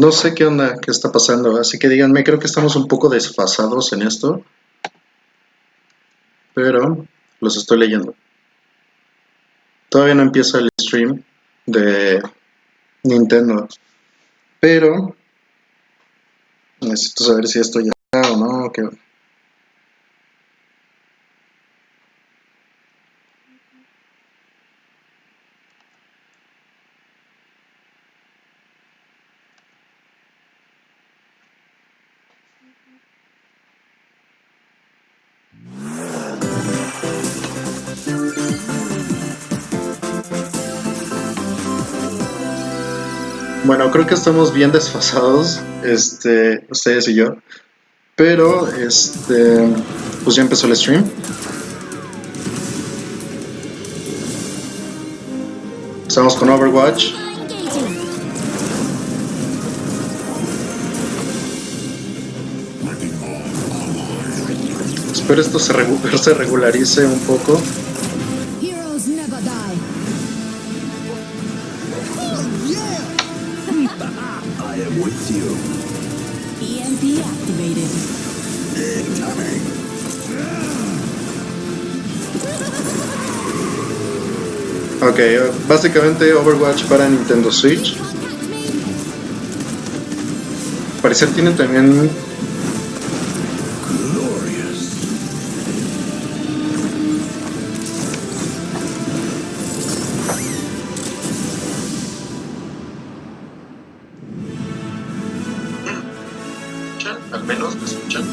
No sé qué onda, qué está pasando, así que díganme, creo que estamos un poco desfasados en esto, pero los estoy leyendo. Todavía no empieza el stream de Nintendo, pero necesito saber si esto ya está o no. Bueno, creo que estamos bien desfasados, ustedes y yo, pero pues ya empezó el stream. Estamos con Overwatch. Espero esto se regularice un poco. Heroes never die. I am with you. EMP activated. Incoming. Ok, básicamente Overwatch para Nintendo Switch. Al parecer tiene también... Glorious. Al menos me escuchan.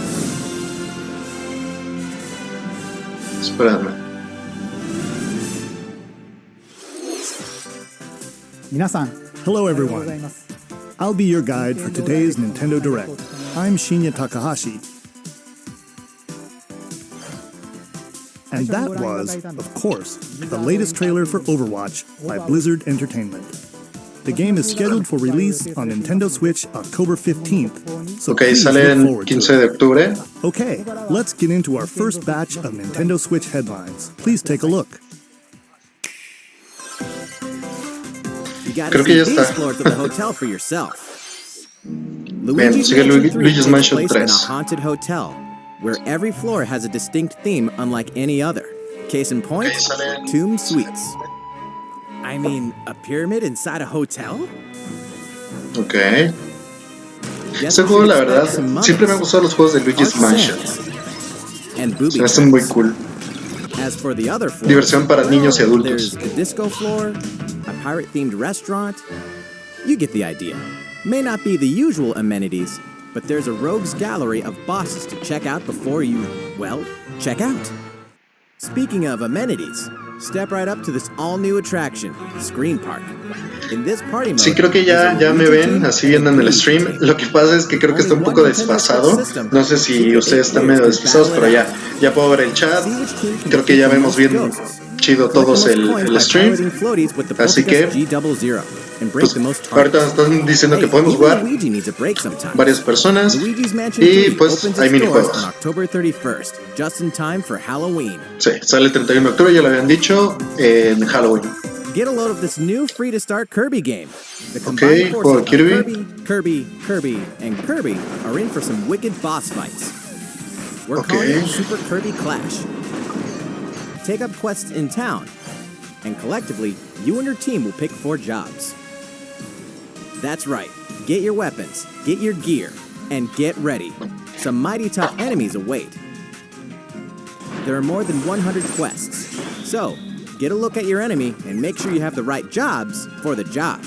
Espérame. 皆さん、 Hello おはようござい everyone. ます。 I'll be your guide for today's Nintendo Direct. I'm Shinya Takahashi. And that was, of course, the latest trailer for Overwatch by Blizzard Entertainment. The game is scheduled for release on Nintendo Switch October 15th, so Ok, please sale look el forward to 15 de it. octubre. Okay, let's get into our first batch of Nintendo Switch headlines. Please take a look. You gotta Creo que see ya these está. floors of the hotel for yourself. Bien, Luigi's sigue Mansion 3 Luigi's takes Mansion place in a 3. haunted hotel, where every floor has a distinct theme unlike any other. Case in point, Tomb Suites. I mean, a pyramid inside a hotel? Ok. Guess Este we juego, should la expect verdad, some mummies, siempre me han gustado los juegos de Luigi's arc Mansion. sands, and booby Se me hacen muy traps. cool. As for the other floors, Diversión para niños y there's adultos. a disco floor, a pirate-themed restaurant. You get the idea. May not be the usual amenities, but there's a rogues gallery of bosses to check out before you, well, check out. Speaking of amenities, step right up to this all-new attraction, Screen Park. In this party mode, Sí, creo que ya me ven así viendo en el stream. Lo que pasa es que creo que está un poco desfasado. No sé si ustedes están medio desfasados, pero ya puedo ver el chat. Creo que ya vemos bien chido todos el stream. Así que, pues, ahorita están diciendo que podemos jugar varias personas y pues hay minijuegos. Sí, sale el 31 de octubre, ya lo habían dicho, en Halloween. Get a load of this new free-to-start Kirby game. The Okay, combined juego de forces of Kirby. Kirby, and Kirby are in for some wicked boss fights. We're Okay. calling it Super Kirby Clash. Take up quests in town, and collectively, you and your team will pick 4 jobs. That's right. Get your weapons, get your gear, and get ready. Some mighty tough enemies await. There are more than 100 quests, so get a look at your enemy and make sure you have the right jobs for the job.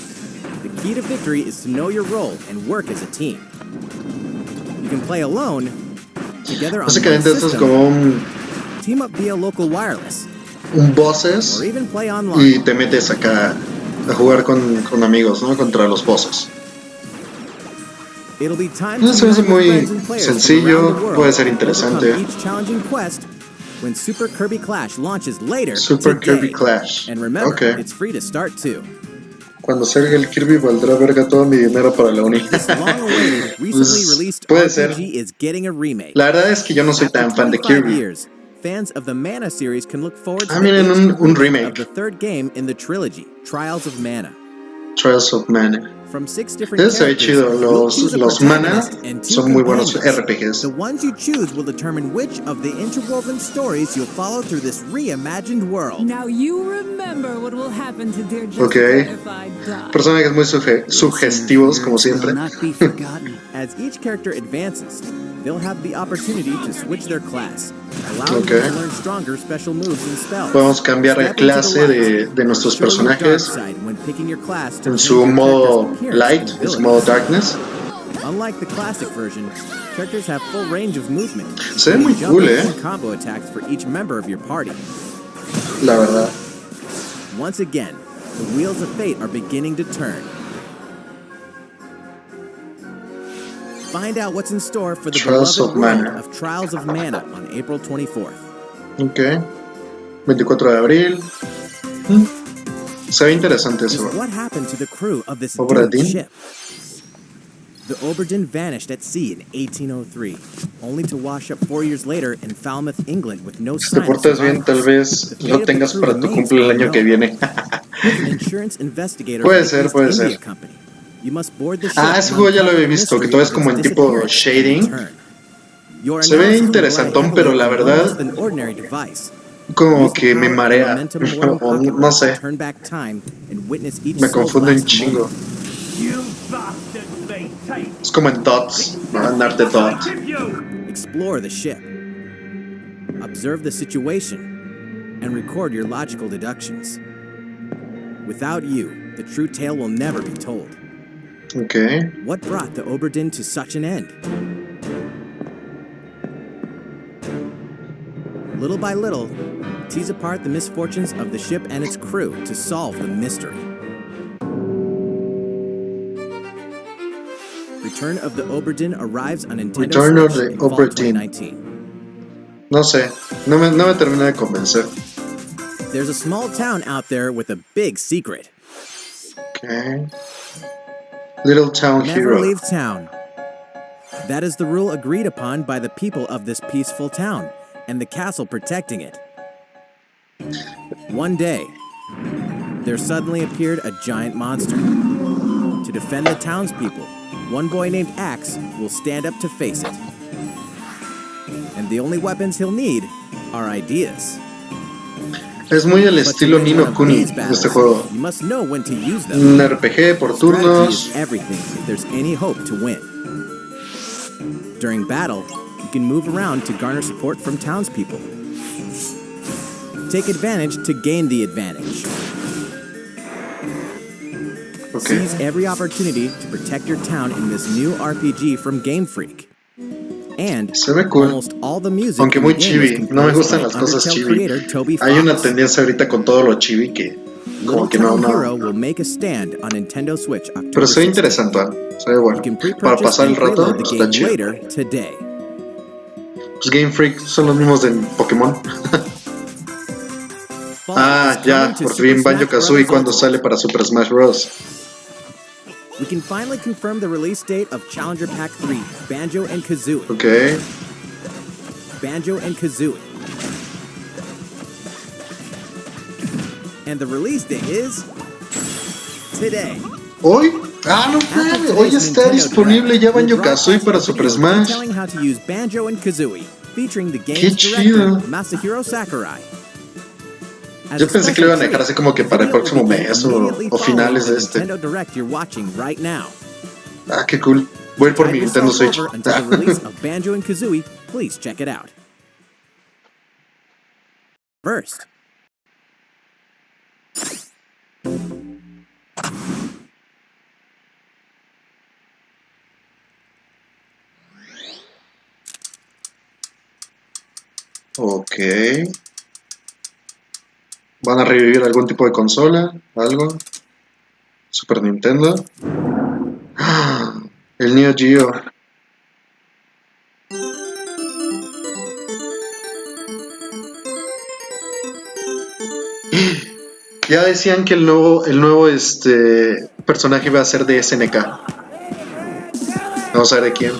The key to victory is to know your role and work as a team. You can play alone, together on one Básicamente esto es system, como team up via local wireless, un bosses or even play y online. te metes acá a jugar con amigos, ¿no? Contra los bosses. It'll be time No, to se me hace unite with muy friends and players from sencillo, around the world puede ser to interesante. overcome each challenging quest when Super Kirby Clash launches later Super today. Kirby Clash. And remember, Okay. it's free to start too. Cuando salga el Kirby valdrá verga todo mi dinero para la uni. This long-awaited, recently Pues, released puede RPG ser. is getting a remake. La verdad es que yo no soy After tan fan de 25 Kirby. years, fans of the Mana series can look forward to Ah, the miren, HD un remake remake. of the third game in the trilogy, Trials of Mana. Trials of Mana. From 6 different Eso está characters, chido. you'll choose a Los Mana protagonist and 2 son muy buenos companions. RPGs. The ones you choose will determine which of the interwoven stories you'll follow through this reimagined world. Now you remember what will happen to dear Jessica Okay. if I die. Personajes muy sugestivos, como siempre. As each character advances, they'll have the opportunity to switch their class, allowing Okay. them to learn stronger special moves and spells. Podemos cambiar la Step into the clase light, de nuestros showing your dark personajes side when picking your class to en change su your modo character's appearance light, and en su abilities. modo darkness. Unlike the classic version, characters have full range of movement. Se ve muy including cool, jumping and combo attacks for each member of your party. La verdad. Once again, the wheels of fate are beginning to turn. Find out what's in store for the Trials beloved of world Mana. of Trials of Mana on April 24th. Ok. 24 de abril. Se ve interesante eso. Just what happened to the crew of this Obra doomed Dinn? ship? The Oberdin vanished at sea in 1803, only to wash up 4 years later in Falmouth, England, with no Si te sign of portas bien, tal survivors. vez lo tengas para tu cumple el año que viene. An insurance investigator Puede for the ser, East puede India ser. Company. You must board the ship Ah, ese and juego ya lo uncover había the visto, que mystery todo es of como its en tipo disappearance shading. and return. Your Se ve analysis will interesantón, rely pero la heavily on verdad less than ordinary device. como Use the que me power of marea. momentum morning O pocket no watch to sé, turn back time and witness each me soul's confundo un last chingo. moment. You bastards, they take. Es como en dots, ¿no? Andar de dot. Explore the ship. Observe the situation and record your logical deductions. Without you, the true tale will never be told. Ok. What brought the Oberdin to such an end? Little by little, tease apart the misfortunes of the ship and its crew to solve the mystery. Return of the Oberdin arrives on Nintendo Return of Switch the in fall Oberdin. 2019. No sé, no me termina de convencer. There's a small town out there with a big secret. Ok. Little Town Never Hero. leave town. That is the rule agreed upon by the people of this peaceful town and the castle protecting it. One day, there suddenly appeared a giant monster. To defend the townspeople, one boy named Axe will stand up to face it. And the only weapons he'll need are ideas. Es muy el But to estilo win Ni no one of Kuni these de battles, este juego. you must know when to use them. Un RPG por Strategy turnos. is everything if there's any hope to win. During battle, you can move around to garner support from townspeople. Take advantage to gain the advantage. Ok. Seize every opportunity to protect your town in this new RPG from Game Freak. And Se ve cool. almost all the music Aunque in muy the game is chibi. No me composed gustan by las cosas Undertale chibi. creator Toby Hay una Fox. tendencia ahorita con todo lo chibi que como Little que no, Town Hero no. will make a stand on Nintendo Switch October Pero se ve 16th. interesante, se ve You bueno. can Para pre-purchase pasar el and rato, preload the está game chido. later today. Pues Game Freak son los mismos de Pokémon. Fall Ah, is ya, coming to por Super fin Smash Banjo-Kazooie Bros. cuando Ultimate. sale para Super Smash Bros. We can finally confirm the release date of Challenger Pack 3, Banjo and Kazooie. Ok. Banjo and Kazooie. And the release date is today. ¿Hoy? Ah, no mames, hoy está disponible ya Banjo-Kazooie para Super Smash. Telling how to use Banjo and Kazooie, featuring the Qué game's chido. director, Masahiro Sakurai. As Yo a pensé que lo iban a special dejar así como que para el treat, próximo the video mes will o immediately follow finales the de este. Nintendo Direct you're watching right now. Ah, qué cool. Voy a ir por mi Tide Nintendo yourself Switch. over until the release of Banjo and Kazooie. Please check it out. First, Ok. ¿Van a revivir algún tipo de consola? ¿Algo? ¿Super Nintendo? ¡Ah! El Neo Geo. Ya decían que el nuevo personaje iba a ser de SNK. Vamos a ver de quién.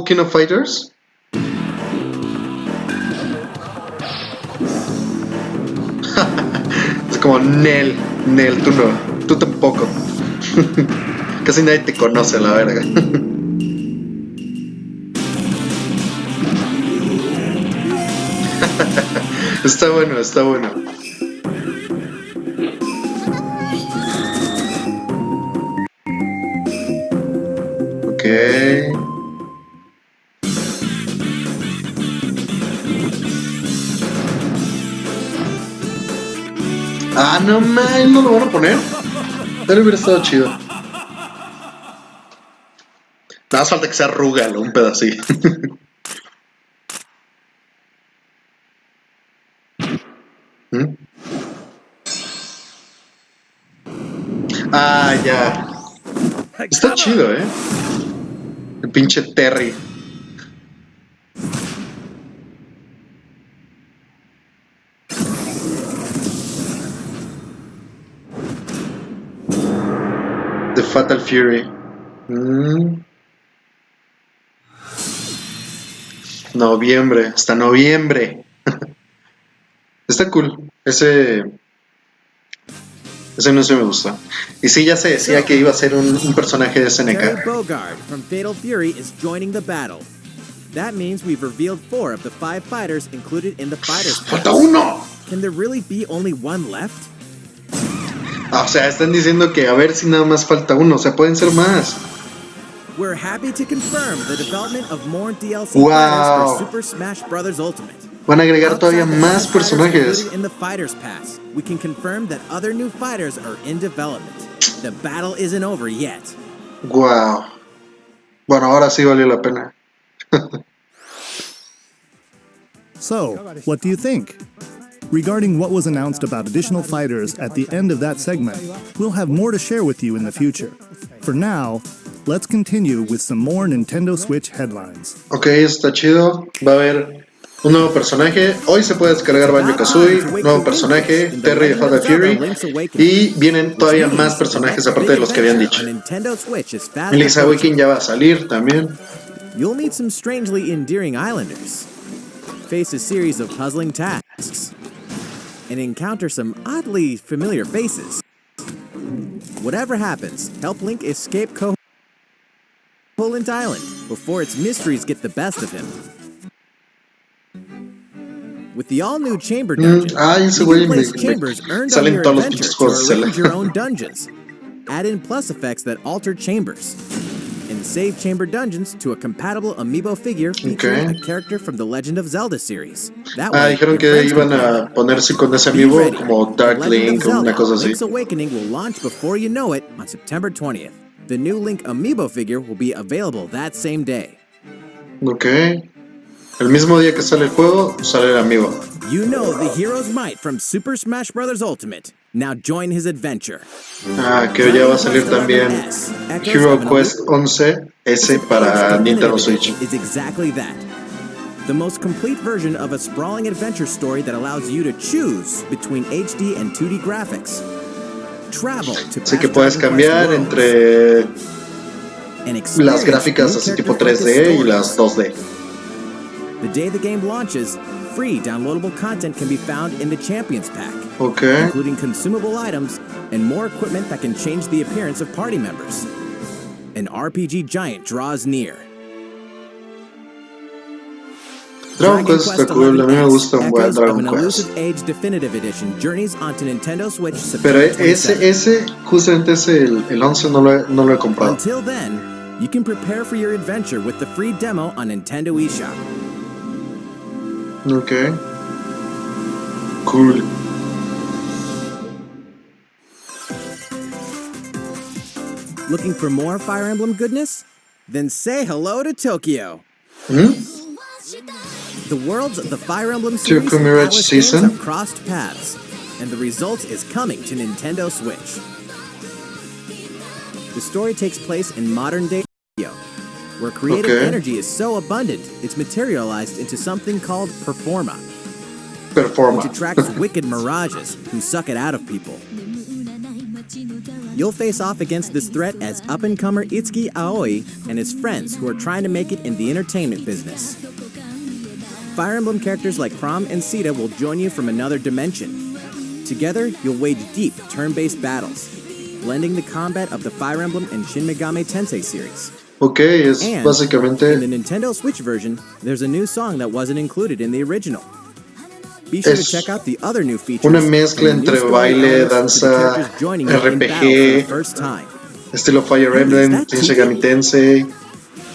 King of Fighters. como Nel, tú no, tú tampoco. Casi nadie te conoce, la verga. Está bueno, está bueno. Ok. Ah, no mames, ¿no lo van a poner? Pero hubiera estado chido. Nada más falta que sea Rugal o un pedacito. ¿Mm? Ah, ya. Está chido, ¿eh? El pinche Terry. The Fatal Fury. Noviembre, hasta noviembre. Está cool. Ese no se me gustó. Y sí, ya se decía que iba a ser un personaje de Terry SNK. Bogard from Fatal Fury is joining the battle. That means we've revealed 4 of the 5 fighters included in the Fighters Pass. ¡Falta uno! Can there really be only one left? Ah, o sea, están diciendo que a ver si nada más falta uno. O sea, pueden ser más. We're happy to confirm the development of more DLC Wow. fighters for Super Smash Bros. Ultimate. Van a agregar todavía más personajes. In the Fighters Pass, we can confirm that other new fighters are in development. The battle isn't over yet. Wow. Bueno, ahora sí valió la pena. So, what do you think? Regarding what was announced about additional fighters at the end of that segment, we'll have more to share with you in the future. For now, let's continue with some more Nintendo Switch headlines. Ok, está chido. Va a haber un nuevo personaje. Hoy se puede descargar Banjo-Kazooie. Nuevo personaje, Terry de Fatal Fury. Y vienen todavía más personajes aparte de los que habían dicho. Link's Awakening ya va a salir también. You'll meet some strangely endearing islanders, face a series of puzzling tasks, and encounter some oddly familiar faces. Whatever happens, help Link escape Koholint Island before its mysteries get the best of him. With the all-new Chamber Dungeon, ese you güey can place me- chambers earned on salen your todos los adventure pinches to juegos de arrange Zelda. your own dungeons. Add in plus effects that alter chambers. And save chamber dungeons to a compatible amiibo figure featuring Okay. a character from the Legend of Zelda series. That way, Dijeron your que friends iban can play. a ponerse con ese Be amiibo ready. como The Dark Legend of Link o una Zelda, cosa así. Link's Awakening will launch before you know it on September 20th. The new Link amiibo figure will be available that same day. Ok. El mismo día que sale el juego, sale el amiibo. You know the hero's might from Super Smash Bros. Ultimate. Now join his adventure. Que ya va a salir también Hero Quest 11S para Nintendo Switch. Is exactly that. The most complete version of a sprawling adventure story that allows you to choose between HD and 2D graphics. Travel to Así que past puedes Dragon Quest cambiar worlds entre and las experience gráficas new así tipo character-focused 3D y stories. las 2D. The day the game launches, free downloadable content can be found in the Champions Pack, Ok. including consumable items and more equipment that can change the appearance of party members. An RPG giant draws near. Dragon Quest está cool, a mí me gusta un buen Echoes of an Dragon Quest. Elusive Age Definitive Edition journeys onto Nintendo Switch Pero September 27. justamente el 11 no lo he comprado. Until then, you can prepare for your adventure with the free demo on Nintendo eShop. Ok. Cool. Looking for more Fire Emblem goodness? Then say hello to Tokyo. The worlds of the Fire Emblem series Tokyo Mirage Atlas Season? games have crossed paths, and the result is coming to Nintendo Switch. The story takes place in modern-day Tokyo, where creative Okay. energy is so abundant it's materialized into something called Performa, Performa. which attracts wicked mirages who suck it out of people. You'll face off against this threat as up-and-comer Itsuki Aoi and his friends who are trying to make it in the entertainment business. Fire Emblem characters like Chrom and Sita will join you from another dimension. Together, you'll wage deep, turn-based battles, blending the combat of the Fire Emblem and Shin Megami Tensei series. Ok, es And básicamente... in the Nintendo Switch version, there's a new song that wasn't included in the original. Be sure to Es check out the other new features. una mezcla and the new entre story baile, elements to the danza, characters joining you in battle for the RPG, first time. estilo Fire Emblem, that Shin Megami Tensei.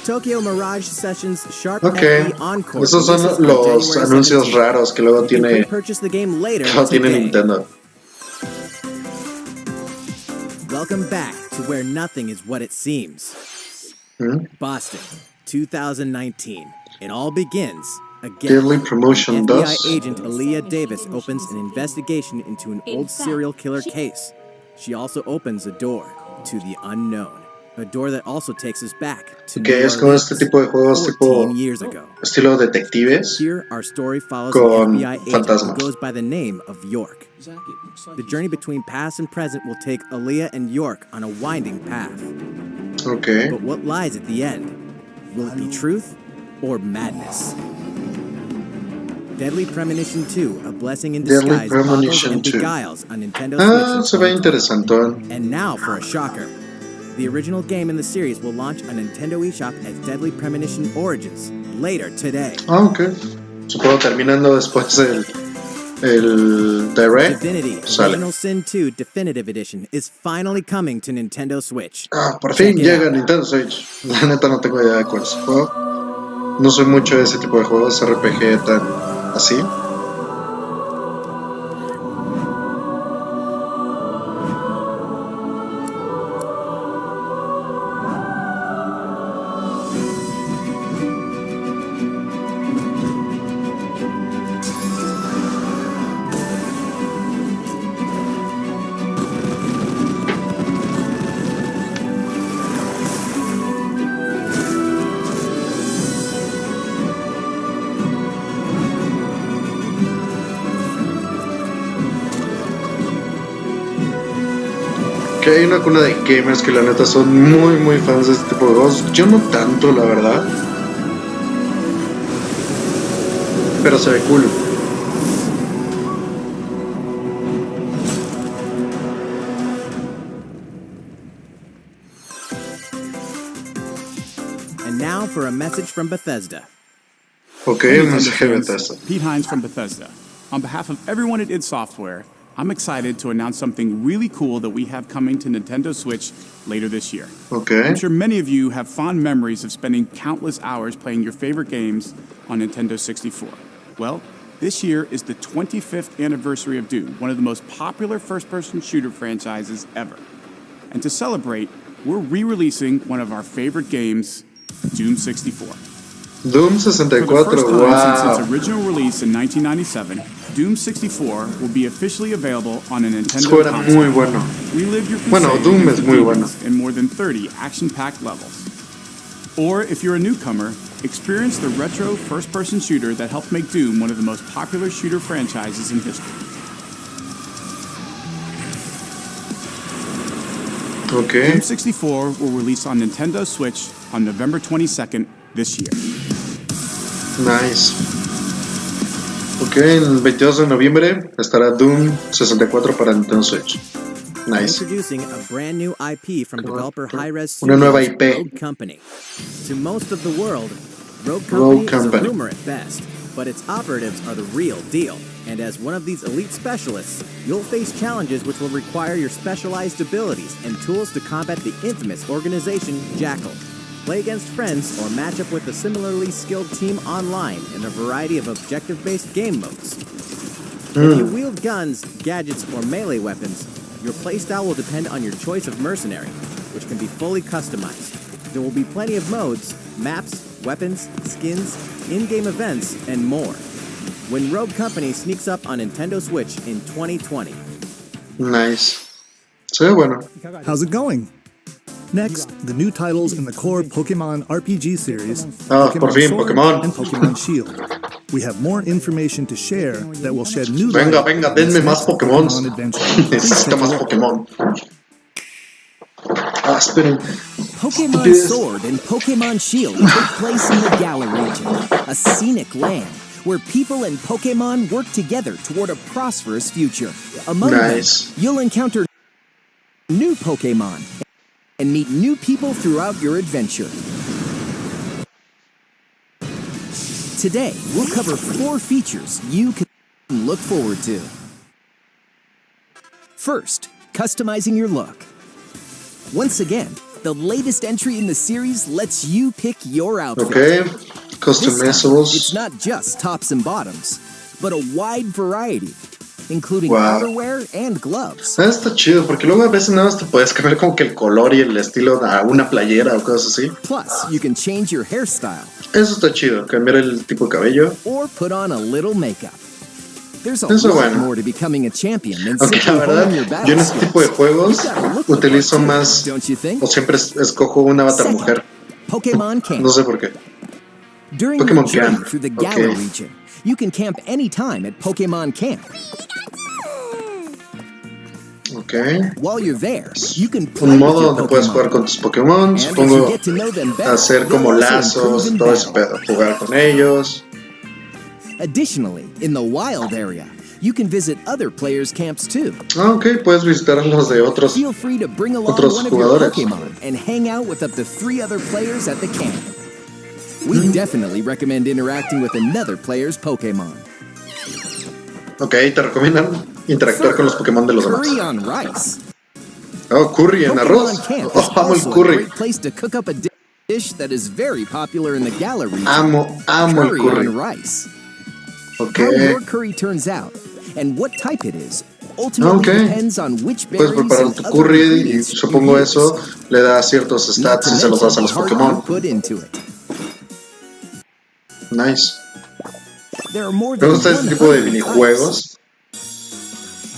Tokyo Mirage Sessions Sharp Ok, FE Encore. esos son releases on los January anuncios 17th. raros que luego You can tiene, pre-purchase the game later tiene today. Nintendo. Welcome back to where nothing is what it seems. Boston, 2019. It all begins again. Deadly Promotion FBI 2. agent Aaliyah Davis opens an investigation into an old serial killer case. She also opens a door to the unknown. A door that also takes us back to Ok, New es como Orleans, este tipo de juegos 14 tipo years ago. estilo detectives. Here, our story follows Con an FBI agent fantasmas. who goes by the name of York. The journey between past and present will take Aaliyah and York on a winding path. Ok. But what lies at the end? Will it be truth or madness? Deadly Premonition 2, a blessing in Deadly disguise, boggles Premonition and 2. beguiles on Nintendo Ah, Switch. se ve in 2020. interesantón. And now for a shocker. The original game in the series will launch on Nintendo eShop as Deadly Premonition Origins later today. Ah, ok. Supongo terminando después el Direct. Divinity Sale. Original Sin 2 Definitive Edition is finally coming to Nintendo Switch. Ah, por Check fin it llega out. a Nintendo Switch. La neta no tengo idea de cuál es el juego. No soy mucho de ese tipo de juegos RPG tan así. Que hay una cuna de gamers que la neta son muy fans de este tipo de juegos. Yo no tanto, la verdad. Pero se ve cool. And now for a message from Bethesda. Ok, Hey, un Nintendo mensaje de fans. Bethesda. Pete Hines from Bethesda. On behalf of everyone at id Software, I'm excited to announce something really cool that we have coming to Nintendo Switch later this year. Ok. I'm sure many of you have fond memories of spending countless hours playing your favorite games on Nintendo 64. Well, this year is the 25th anniversary of Doom, one of the most popular first-person shooter franchises ever. And to celebrate, we're re-releasing one of our favorite games, Doom 64. Doom For the 64, first time since wow. its original release in 1997, Doom 64 will be officially available on a Este Nintendo juego era console. muy bueno. Relive your Bueno, crusade Doom against es the muy demons in more than 30 action-packed levels. Or if you're a newcomer, experience the retro first-person shooter that helped make Doom one of the most popular shooter franchises in history. Ok. Doom 64 will release on Nintendo Switch on November 22nd this year. Nice. Ok, el 22 de noviembre estará Doom 64 para Nintendo Switch. Nice. Introducing a brand new IP from developer Hi-Rez Una nueva Studios, IP. Rogue Company. To most of the world, Rogue Company is a Company. rumor at best, but its operatives are the real deal. And as one of these elite specialists, you'll face challenges which will require your specialized abilities and tools to combat the infamous organization Jackal. Play against friends or match up with a similarly skilled team online in a variety of objective-based game modes. If you wield guns, gadgets, or melee weapons, your playstyle will depend on your choice of mercenary, which can be fully customized. There will be plenty of modes, maps, weapons, skins, in-game events, and more. When Rogue Company sneaks up on Nintendo Switch in 2020. Nice. Se ve bueno. How's it going? Next, the new titles in the core Pokemon RPG series, Ah, por fin, Sword Pokémon. and Pokemon Shield. We have more information to share that will shed new light Venga, on venga, this denme más next Pokémon. Pokemon adventure. Please Necesito take a más look. Pokémon. Ah, esperen. Pokemon Estupidez. Sword and Pokemon Shield take place in the Galar region, a scenic land where people and Pokémon work together toward a prosperous future. Among Nice. them, you'll encounter new Pokémon and meet new people throughout your adventure. Today, we'll cover 4 features you can look forward to. First, customizing your look. Once again, the latest entry in the series lets you pick your outfit. Ok, This time, it's customizables. not just tops and bottoms, but a wide variety, including Wow. outerwear and gloves. Ah, está chido, porque luego a veces nada más te puedes cambiar como que el color y el estilo a una playera o cosas así. Plus, you can change your hairstyle Eso está chido, cambiar el tipo de cabello. or put on a little makeup. There's a Eso lot bueno. more to becoming a champion than Aunque simply la verdad, honing your battle yo en este tipo de skills. juegos You gotta look the utilizo part too, más, don't you think? o siempre escojo un avatar Second, mujer. Pokémon Camp. No sé por qué. During Pokémon your journey Camp. through the Galar Okay. region, you can camp anytime at Pokémon Camp. Ok. While you're there, you can play Un with modo your donde puedes jugar Pokémon. con tus Pokémon. And if you Supongo get to know them better, hacer como they'll also lazos, improve in todo ese battle. pedo. Jugar con ellos. Additionally, in the wild area, you can visit other players' camps too. Ah, ok, puedes visitar los de otros. Feel free to bring along Otros one of your jugadores. Pokémon and hang out with up to 3 other players at the camp. We definitely recommend interacting with another player's Pokémon. Ok, te recomiendan interactuar con los Pokémon de los Curry demás. on rice. Oh, curry en arroz. Pokémon Camp is Oh, amo el also a curry. great place to cook up a dish that is very popular in the Galar region. Amo el Curry curry. on rice. Ok. How your curry turns out and what type it is ultimately Okay. depends on which Puedes berries preparar and tu other curry y ingredients you supongo use. eso le da ciertos Not stats to y se los das a mention los the heart Pokémon. you put into it. Nice. There are more Me than gusta este tipo de 100 types, minijuegos.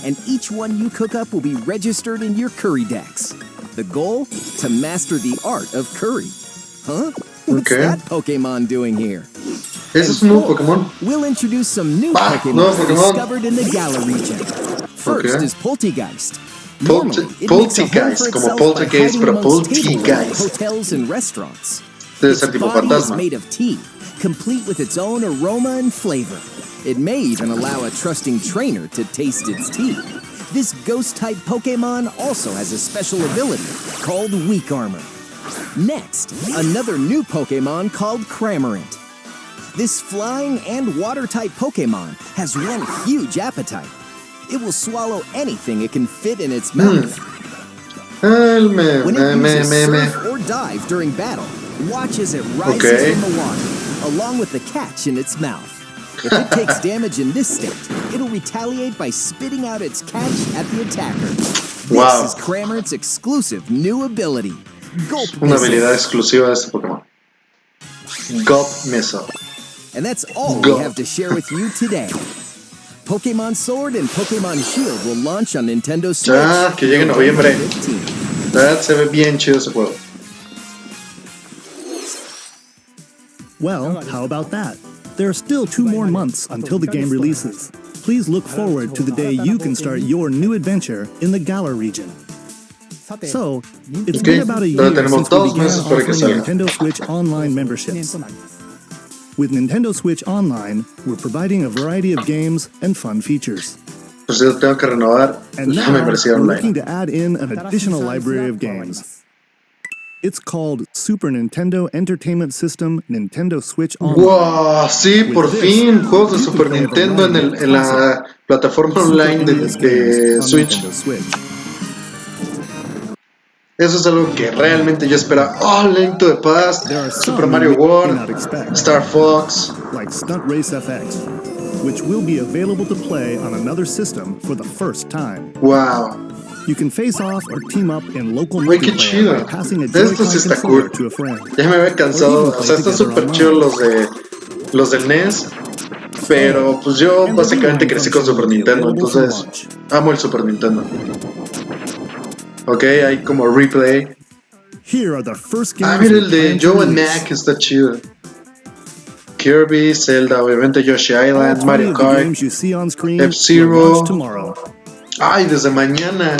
and each one you cook up will be registered in your curry decks. The goal? To master the art of curry. Huh? What's Okay. that Pokémon doing here? Ese es un nuevo Pokémon. We'll introduce some new Ah, Pokémon nuevo Pokémon. discovered in the Galar region. First Okay. is Poltegeist. Polte- Normally, it makes a home Poltegeist, for como itself by Poltergeist, hiding pero amongst tables in Poltegeist. hotels and restaurants. Debe Its ser tipo body is fantasma. made of tea, complete with its own aroma and flavor. It may even allow a trusting trainer to taste its tea. This ghost-type Pokémon also has a special ability called Weak Armor. Next, another new Pokémon called Cramorant. This flying and water-type Pokémon has one huge appetite. It will swallow anything it can fit in its mouth. El When it uses me. surf or dive during battle, watch as it rises Okay. from the water, along with the catch in its mouth. If it takes damage in this state, it'll retaliate by spitting out its catch at the attacker. Wow. This is Cramorant's exclusive new ability, Gulp Una Missile. habilidad exclusiva de este Pokémon. Gulp Missile. And that's all Go. we have to share with you today. Pokémon Sword and Pokémon Shield will launch on Nintendo Switch. Ah, que llegue en noviembre. 15. La verdad se ve bien chido ese juego. Well, how about that? There are still 2 more months until the game releases. Please look forward to the day you can start your new adventure in the Galar region. So, it's Okay, been about a pero year tenemos since we 2 began meses para que offering salga. Nintendo Switch Online memberships. With Nintendo Switch Online, we're providing a variety of games and fun features. Pues yo tengo que renovar And la now, membresía we're looking online. to add in an additional library of games. It's called Super Nintendo Entertainment System Nintendo Switch Online. ¡Wow! Sí, por fin, juegos de Super Nintendo en la plataforma online de Switch. Nintendo Switch. Eso es algo que realmente yo esperaba. ¡Oh, Link to the Past! There are some Super Mario you may World, not expect, Star Fox. like Stunt Race FX, which will be available to play on another system for the first time. ¡Wow! You can face off or team up in local Güey, qué multiplayer chido. by passing a Esto Joy-Con sí está controller cool. to a friend. Ya me había cansado. O sea, están súper chidos los del NES. Pero pues yo And the básicamente rewind crecí con function Super will be Nintendo. available from Entonces launch. amo el Super Nintendo. Ok, hay como replay. Here are the first games Ah, mira we el de plan to Joe and release. Mac, está chido. Kirby, Zelda, obviamente Yoshi All Island, 20 Mario of the Kart. games you see on screen F-Zero. will launch tomorrow. Ay, desde mañana.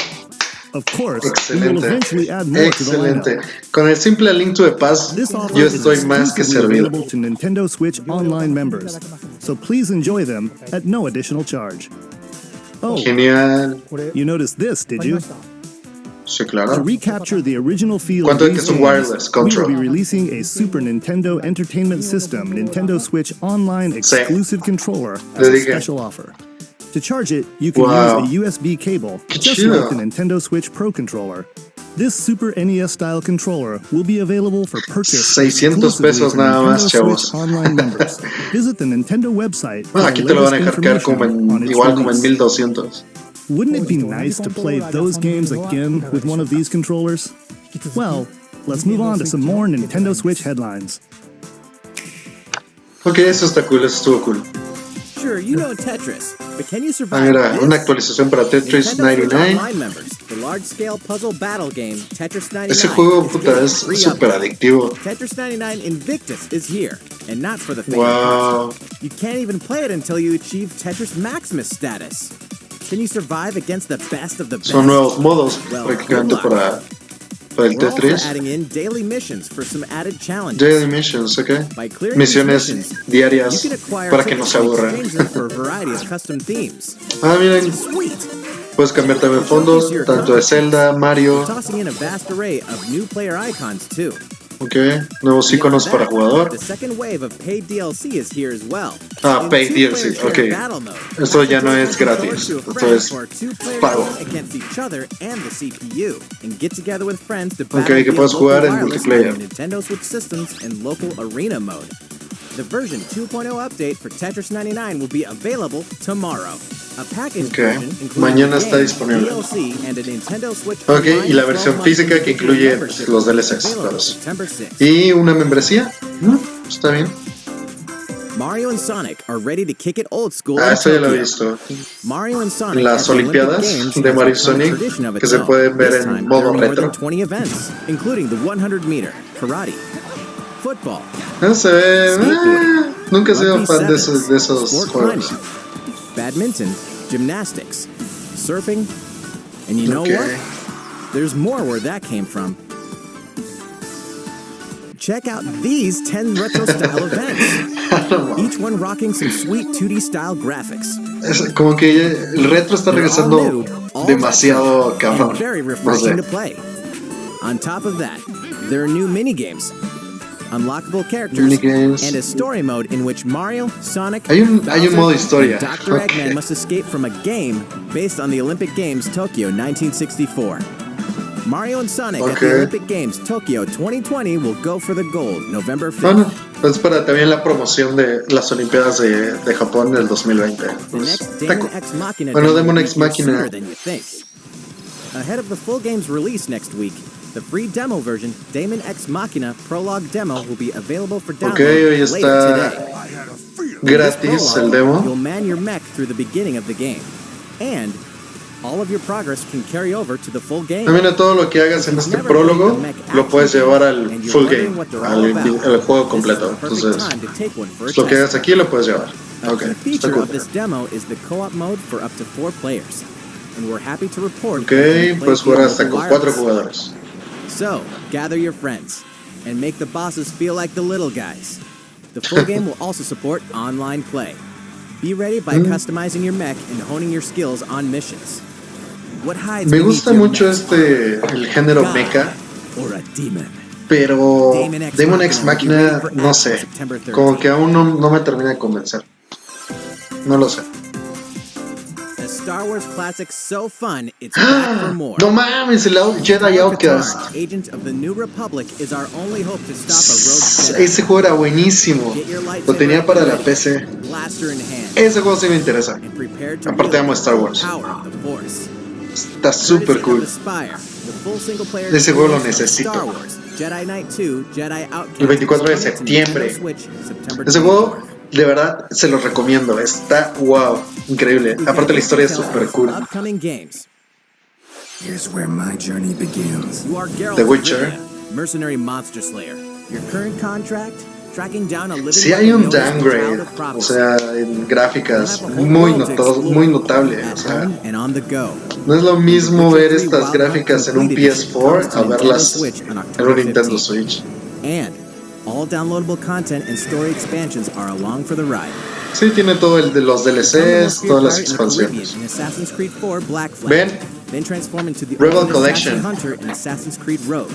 Of course, we will Excelente. eventually add more to the lineup. Excelente. Con el simple Link to the Past, This offer yo is estoy más que exclusively servido. available to Nintendo Switch Online members, so please enjoy them at no additional charge. Oh, Genial. you noticed this, did you? Sí, To claro. recapture the original feel ¿Cuánto of es que these es un games, wireless we will control? be releasing a Super Nintendo Entertainment System Nintendo Switch Online exclusive controller as Le a dije. special offer. To charge it, you can Wow. use a USB cable, Qué just chido. like the Nintendo Switch Pro controller. This Super NES-style controller will be available for purchase 600 exclusively pesos for nada Nintendo más, chavos. Switch Online members. Visit the Nintendo website for Ah, the aquí te lo van a latest dejar caer como information on en, its igual como en release. 1200. Wouldn't it be nice to play those games again with one of these controllers? Well, let's move on to some more Nintendo Switch headlines. Ok, eso está cool, eso estuvo cool. Sure, you know Tetris, but can you Ah, survive mira, this? una actualización para Tetris Nintendo Switch 99. Online members, the large-scale puzzle battle game Tetris 99. Ese juego, is puta, getting es free súper upgrade. adictivo. Tetris 99 Invictus is here, and not for the faint. Wow. You can't even play it until you achieve Tetris Maximus status. Can you survive against the best of the best? Son nuevos modos Well, prácticamente good luck. para el We're also Tetris. adding in daily missions for some added challenges. Daily missions, ok. By clearing Misiones these missions, diarias you can acquire para que no tickets se and aburran. exchange them for a variety of custom themes. Ah, miren, Sweet! puedes cambiar también fondos, tanto de Zelda, Mario. Tossing in a vast array of new player icons too. Ok, nuevos iconos para jugador. The second wave of paid DLC is here as well. Ah, In paid two-player DLC, ok. battle mode, Esto ya no match es your gratis, controller to a esto friend es for a two-player pago. game against each other and the CPU, and get together with friends to Ok, battle que via puedes local jugar en wireless multiplayer. on Nintendo Switch systems and local arena mode. The version 2.0 update for Tetris 99 will be available tomorrow. A package Ok, version including mañana the está game, disponible. DLC, and a Nintendo Switch Ok, Online y la versión 12-month física que individual incluye membership los DLCs, available claro. September 6th. Y una membresía. Está bien. Mario and Sonic are ready to kick it old school Ah, in esto ya lo he Tokyo. visto. Mario and Sonic Las at the Olympic Olimpiadas Games de has Mario y become a Sonic, tradition of que its se own. pueden ver This en time, modo there are more retro. than 20 events, including the 100-meter, karate, football, No se ve. Nunca he sido rugby fan de sevens, esos sport juegos. climbing, badminton, gymnastics, surfing, and you know Okay. what? There's more where that came from. Check out these 10 retro-style events, each one rocking some sweet 2D-style graphics. Es como que el retro está They're all regresando new, all demasiado retro, cabrón. and very No refreshing sé. to play. On top of that, there are new mini-games, unlockable characters, Minigames. and a story mode in which Mario, Sonic, Hay un Bowser, modo historia. and Dr. Ok. Eggman must escape from a game based on the Olympic Games Tokyo 1964. Mario and Sonic at Ok. the Olympic Games Tokyo 2020 will go for the gold November 5th. Bueno, es para también la promoción de las Olimpiadas de Japón del 2020. The Pues, next está Damon cool. X Machina Bueno, demo Demon will X be here Machina. sooner than you think. Ahead of the full game's release next week, the free demo version, Damon X Machina Prologue Demo, will be available for download Ok, hoy later está today. gratis This el prologue, demo. You'll man your mech through the beginning of the game, and all of your progress can carry over to the full game. También todo lo que hagas en este prólogo lo puedes llevar al full game, al juego completo. Entonces, pues, lo que hagas aquí lo puedes llevar. A Ok, key está feature cool. of this demo is the co-op mode for up to 4 players, and we're happy to report Ok, that you can play puedes jugar via hasta mobile con 4 wireless. jugadores. So, gather your friends and make the bosses feel like the little guys. The full game will also support online play. Be ready by customizing your mech and honing your skills on missions. What hides Me beneath gusta your mucho mech? el género God mecha, or a demon. pero Demon X Machina Machina, no sé, como que aún no me termina de convencer. No lo sé. A Star Wars classic so fun, it's back for more. No mames, el Jedi Outcast. Katarn, Agent of the New Republic, is our only hope to stop a rogue Jedi. Ese juego era buenísimo. Get your lightsaber Lo tenía para la ready, PC. blaster in hand, Ese juego sí me interesa. and prepare to Aparte wield amo Star Wars. the power of the Force. Está súper Courtesy cool. of Aspire, the full single-player Ese juego lo experience of necesito. Star Wars, Jedi Knight 2, Jedi Outcast, El 24 de is coming to septiembre. Nintendo Switch, September Ese 24. juego, de verdad, se los recomiendo. Está wow, increíble. Aparte la historia es súper cool. Upcoming games. Here's where my journey begins. You are Geralt The of Witcher. Rivia, mercenary monster slayer. Your current contract? tracking down a living Sí hay un known as the downgrade, Child of o Prophecy. sea, en gráficas muy notable, o At sea, home and on the go. no es lo mismo ver estas Wild Hunt gráficas en un Complete Edition PS4 comes a to Nintendo verlas Switch on en October un Nintendo 15th. Switch. And all downloadable content and story expansions are along for the ride. Sí, tiene todo el de los DLCs, todas las expansiones. In Assassin's Creed 4 Black Flag. Ven, Then transform into the Rebel ultimate Collection. Assassin Hunter in Assassin's Creed Rogue.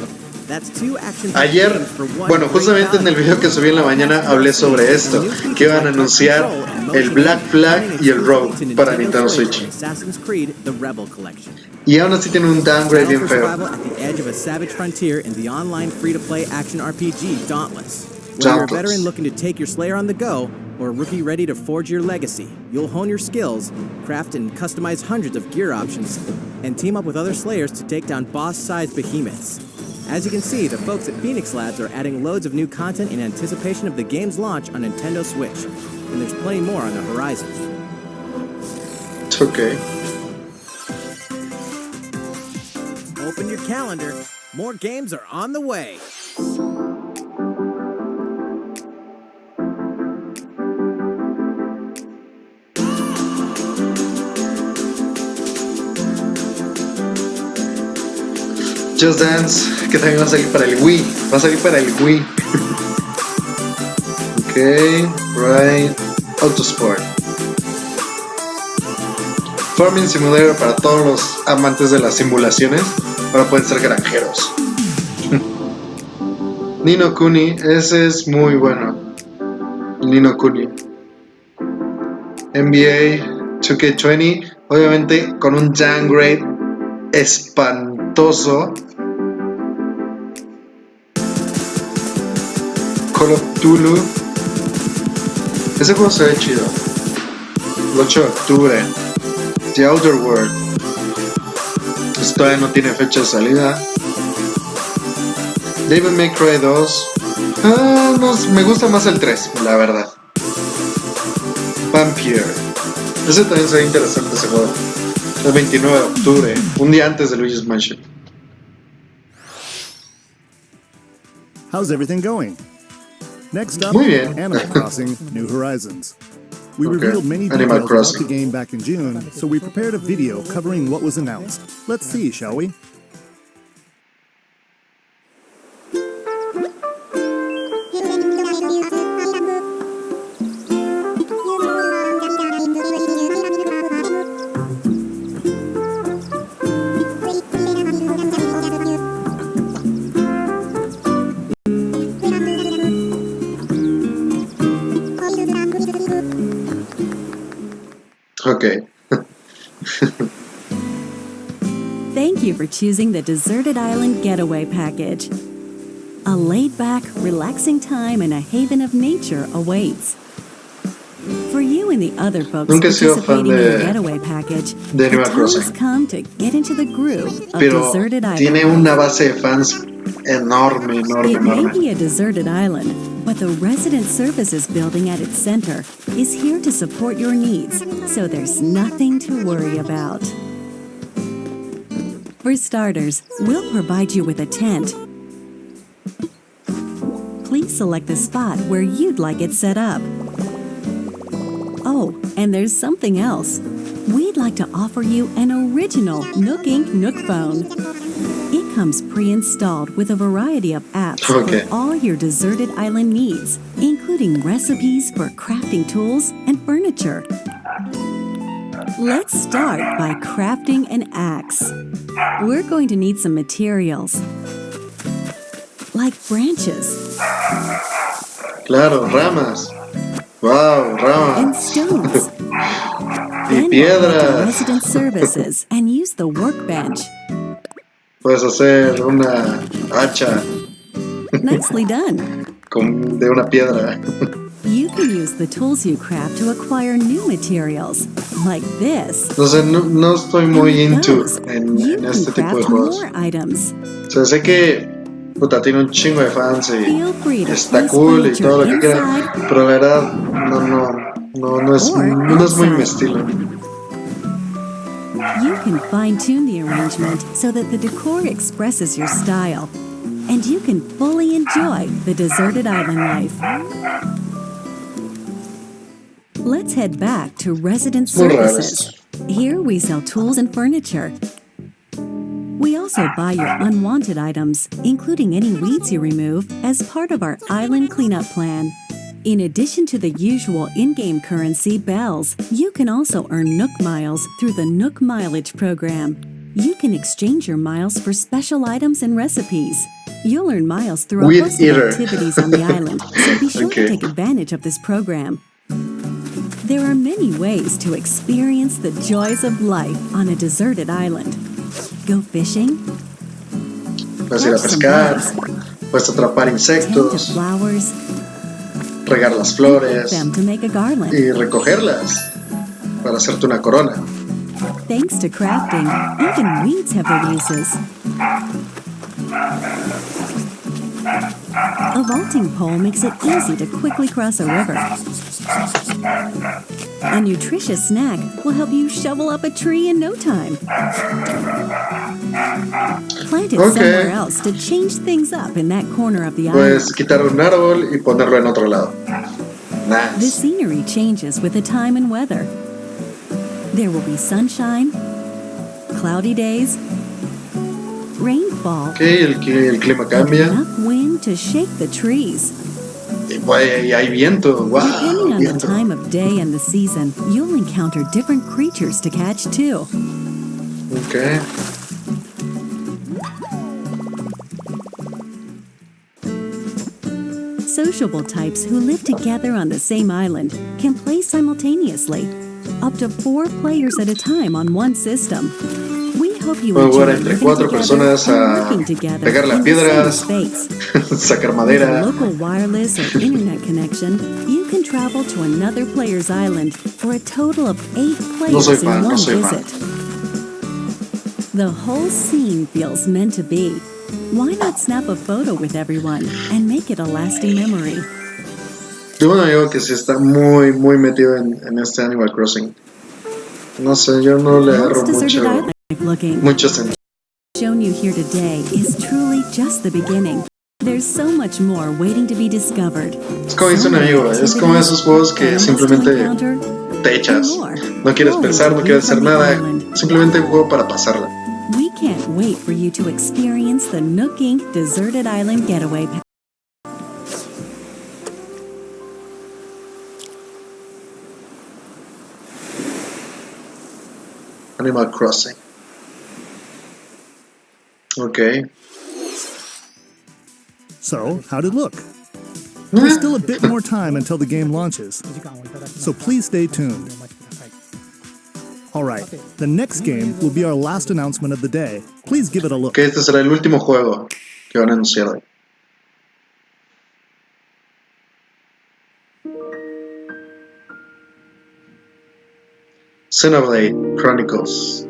That's two action ayer, games for one bueno, great justamente en el value. video que subí en la mañana hablé sobre esto, que iban a anunciar el Black Flag y el Rogue para Nintendo Switch. Assassin's Creed The Rebel Collection. Y aún así tiene un downgrade Battle bien for feo. survival at the edge of a savage frontier in the online free-to-play action RPG Dauntless. Whether you're a Dauntless. veteran looking to take your Slayer on the go, or a rookie ready to forge your legacy, you'll hone your skills, craft and customize hundreds of gear options, and team up with other Slayers to take down boss-sized behemoths. As you can see, the folks at Phoenix Labs are adding loads of new content in anticipation of the game's launch on Nintendo Switch, and there's plenty more on the horizon. Okay. Open your calendar. More games are on the way. Just Dance, que también va a salir para el Wii. Va a salir para el Wii. Ok, right. Autosport. Farming Simulator para todos los amantes de las simulaciones. Ahora pueden ser granjeros. Ni no Kuni, ese es muy bueno. Ni no Kuni. NBA 2K20, obviamente con un downgrade espantoso. Call of Tulu. Ese juego se ve chido. El 8 de octubre. The Outer World. Esto todavía no tiene fecha de salida. Devil May Cry 2. No, me gusta más el 3, la verdad. Vampire. Ese también se ve interesante, ese juego. El 29 de octubre, un día antes de Luigi's Mansion. How's everything going? Next up, Muy bien. Animal Crossing New Horizons. We Okay. revealed many Animal details about Crossing. the game back in June, so we prepared a video covering what was announced. Let's see, shall we? Ok. Thank you for choosing the Deserted Island Getaway Package. A laid-back, relaxing time and a haven of nature awaits. For you and the other folks Nunca he sido fan participating in de- the Getaway Package, de the Animal time Crossing. has come to get into the groove of Pero Deserted tiene Island. una base de fans enorme, enorme, It may enorme. be a deserted island, but the resident services building at its center is here to support your needs, so there's nothing to worry about. For starters, we'll provide you with a tent. Please select the spot where you'd like it set up. Oh, and there's something else. We'd like to offer you an original Nook Inc. Nook phone. It comes pre-installed with a variety of apps Okay. for all your deserted island needs, including recipes for crafting tools and furniture. Let's start by crafting an axe. We're going to need some materials, like branches Claro, ramas. Wow, and ramas. stones. Y Then we'll head to piedras. resident services and use the workbench. Puedes hacer una hacha Nicely done. de una piedra. You can use the tools you craft to acquire new materials, like this. No sé, no estoy muy And into those. en You este can tipo de craft juegos. more items. O sea, sé que puta, tiene un chingo de fans y Feel free to está place cool y todo lo que furniture quieran, inside pero la verdad no es or muy mi outside. estilo. You can fine-tune the arrangement so that the decor expresses your style. and you can fully enjoy the deserted island life. Let's head back to Resident Muy raro Services. Here we sell tools and furniture. We also buy your unwanted items, including any weeds you remove, as part of our island cleanup plan. In addition to the usual in-game currency, bells, you can also earn Nook miles through the Nook Mileage program. You can exchange your miles for special items and recipes. You'll earn miles through a Weed host eater. of activities on the island, so be sure Okay. to take advantage of this program. There are many ways to experience the joys of life on a deserted island. Go fishing, Puedes ir a catch some pescar, bugs, puedes atrapar tend to insectos, flowers, regar las and flores pick them to make a garland. y recogerlas para hacerte una corona. Thanks to crafting, even weeds have their uses. A vaulting pole makes it easy to quickly cross a river. A nutritious snack will help you shovel up a tree in no time. Plant it Okay. somewhere else to change things up in that corner of the island. Puedes quitar un árbol y ponerlo en otro lado. The Nice. scenery changes with the time and weather. There will be sunshine, cloudy days, rainfall, Ok, el clima cambia enough wind to shake the trees. y hay viento. Wow, Depending on the viento. time of day and the season, you'll encounter different creatures to catch too. Ok. Sociable types who live together on the same island can play simultaneously, up to 4 players at a time on one system. We hope you Puedo enjoy jugar entre living 4 together personas and a working together pegarle a in the same piedras, space. sacar With a madera. local wireless or internet connection, you can travel to another player's island for a total of 8 players soy in fan, one no soy fan. visit. The whole scene feels meant to be. Why not snap a photo with everyone and make it a lasting memory? Tengo un amigo que sí está muy, muy metido en este Animal Crossing. No sé, yo no le agarro How's deserted mucho, island looking? mucho sentido. Shown you here today is truly just the beginning. There's so much more waiting to be discovered. Es como dice un amigo, es como esos juegos que simplemente te echas. No quieres pensar, no quieres hacer nada, simplemente un juego para pasarla. We can't wait for you to experience the Nook Inc. Deserted Island Getaway Pack. Animal Crossing. Okay. So, how'd it look? There's still a bit more time until the game launches, so please stay tuned. Alright, the next game will be our last announcement of the day. Please give it a look. Que este será el último juego que van a anunciar hoy. Xenoblade Chronicles.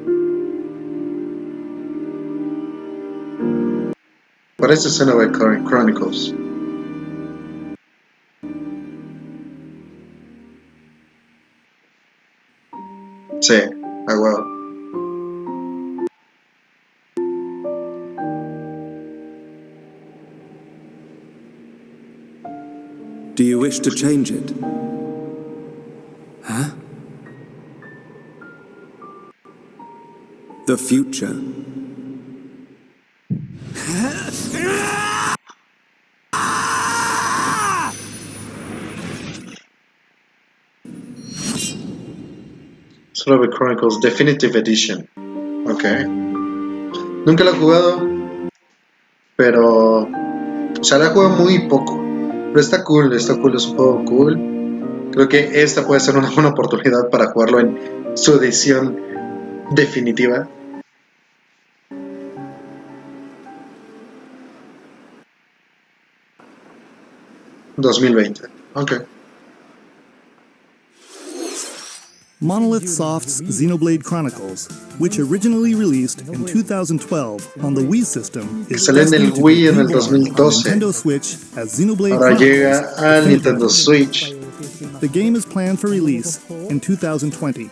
Parece Xenoblade Chronicles. Sí, a huevo. Do you wish to change it? Huh? The future. Xenoblade Chronicles Definitive Edition. Ok. Nunca lo he jugado, pero... O sea, la he jugado muy poco. Pero está cool, es un juego cool. Creo que esta puede ser una buena oportunidad para jugarlo en su edición definitiva. $2020. Ok. Monolith Soft's Xenoblade Chronicles, which originally released in 2012 on the Wii system, is Salió en el destined to Wii be en el reborn on 2012. Nintendo Switch as Xenoblade Ahora Chronicles llega al Definitive Nintendo Edition. Switch. The game is planned for release in 2020.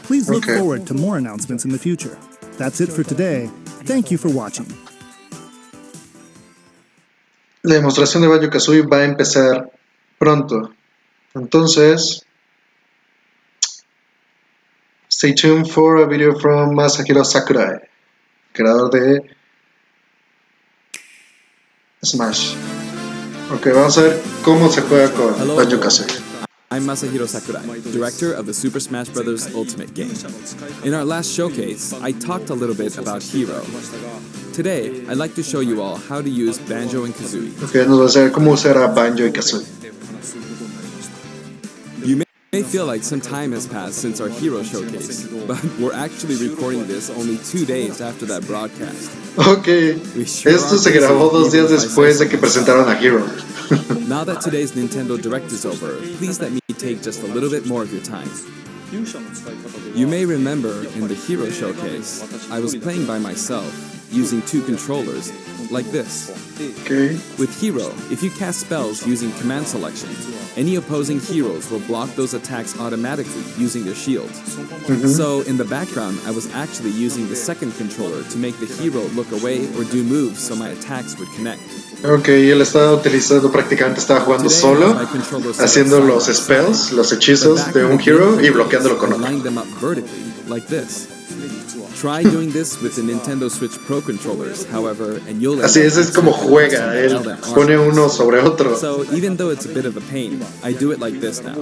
Please look Okay. forward to more announcements in the future. That's it for today. Thank you for watching. La demostración de Banjo-Kazooie va a empezar pronto. Entonces, stay tuned for a video from Masahiro Sakurai, creador de Smash. Ok, vamos a ver cómo se juega con Banjo-Kazooie. I'm Masahiro Sakurai, director of the Super Smash Bros. Ultimate game. In our last showcase, I talked a little bit about Hero. Today, I'd like to show you all how to use Banjo and Kazooie. Ok, nos va a enseñar cómo usar a Banjo y Kazooie. You may feel like some time has passed since our Hero showcase, but we're actually recording this only 2 days after that broadcast. Ok, esto se grabó 2 días después de que presentaron a Hero. Now that today's Nintendo Direct is over, please let me take just a little bit more of your time. You may remember in the Hero showcase, I was playing by myself, using 2 controllers, like this. Okay. With Hero, if you cast spells using command selection, any opposing heroes will block those attacks automatically using their shields. So in the background, I was actually using the second controller to make the hero look away or do moves so my attacks would connect. Ok, él estaba utilizando, prácticamente estaba jugando solo, haciendo los spells, los hechizos de un hero y bloqueándolo con otro. Line them up vertically, like this. Try doing this with the Nintendo Switch Pro controllers, however, and you'll... Así es como juega, él pone uno sobre otro. So even though it's a bit of a pain, I do it like this now.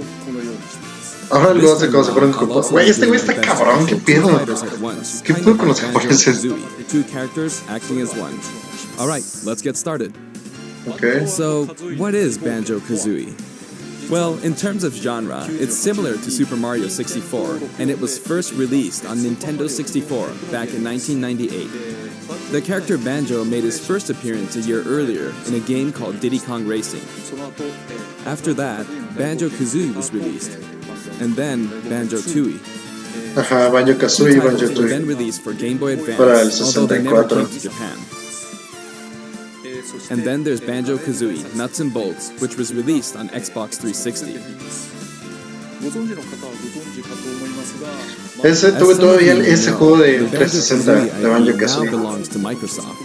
Ahora lo hace como si fuera un grupo. Güey, este güey está cabrón, qué pedo. ¿Qué pedo con los japoneses? 2 characters acting as one. Alright, let's get started. Okay. So, what is Banjo-Kazooie? Well, in terms of genre, it's similar to Super Mario 64, and it was first released on Nintendo 64 back in 1998. The character Banjo made his first appearance a year earlier in a game called Diddy Kong Racing. After that, Banjo-Kazooie was released, and then Banjo-Tooie. Ajá, Banjo-Kazooie y Banjo-Tooie. Were then released for Game Boy Advance, Para el although they never 64. came to Japan. And then there's Banjo-Kazooie Nuts and Bolts, which was released on Xbox 360. Ese tuve todavía ese juego de The 360 de Banjo-Kazooie now Banjo-Kazooie. belongs to Microsoft.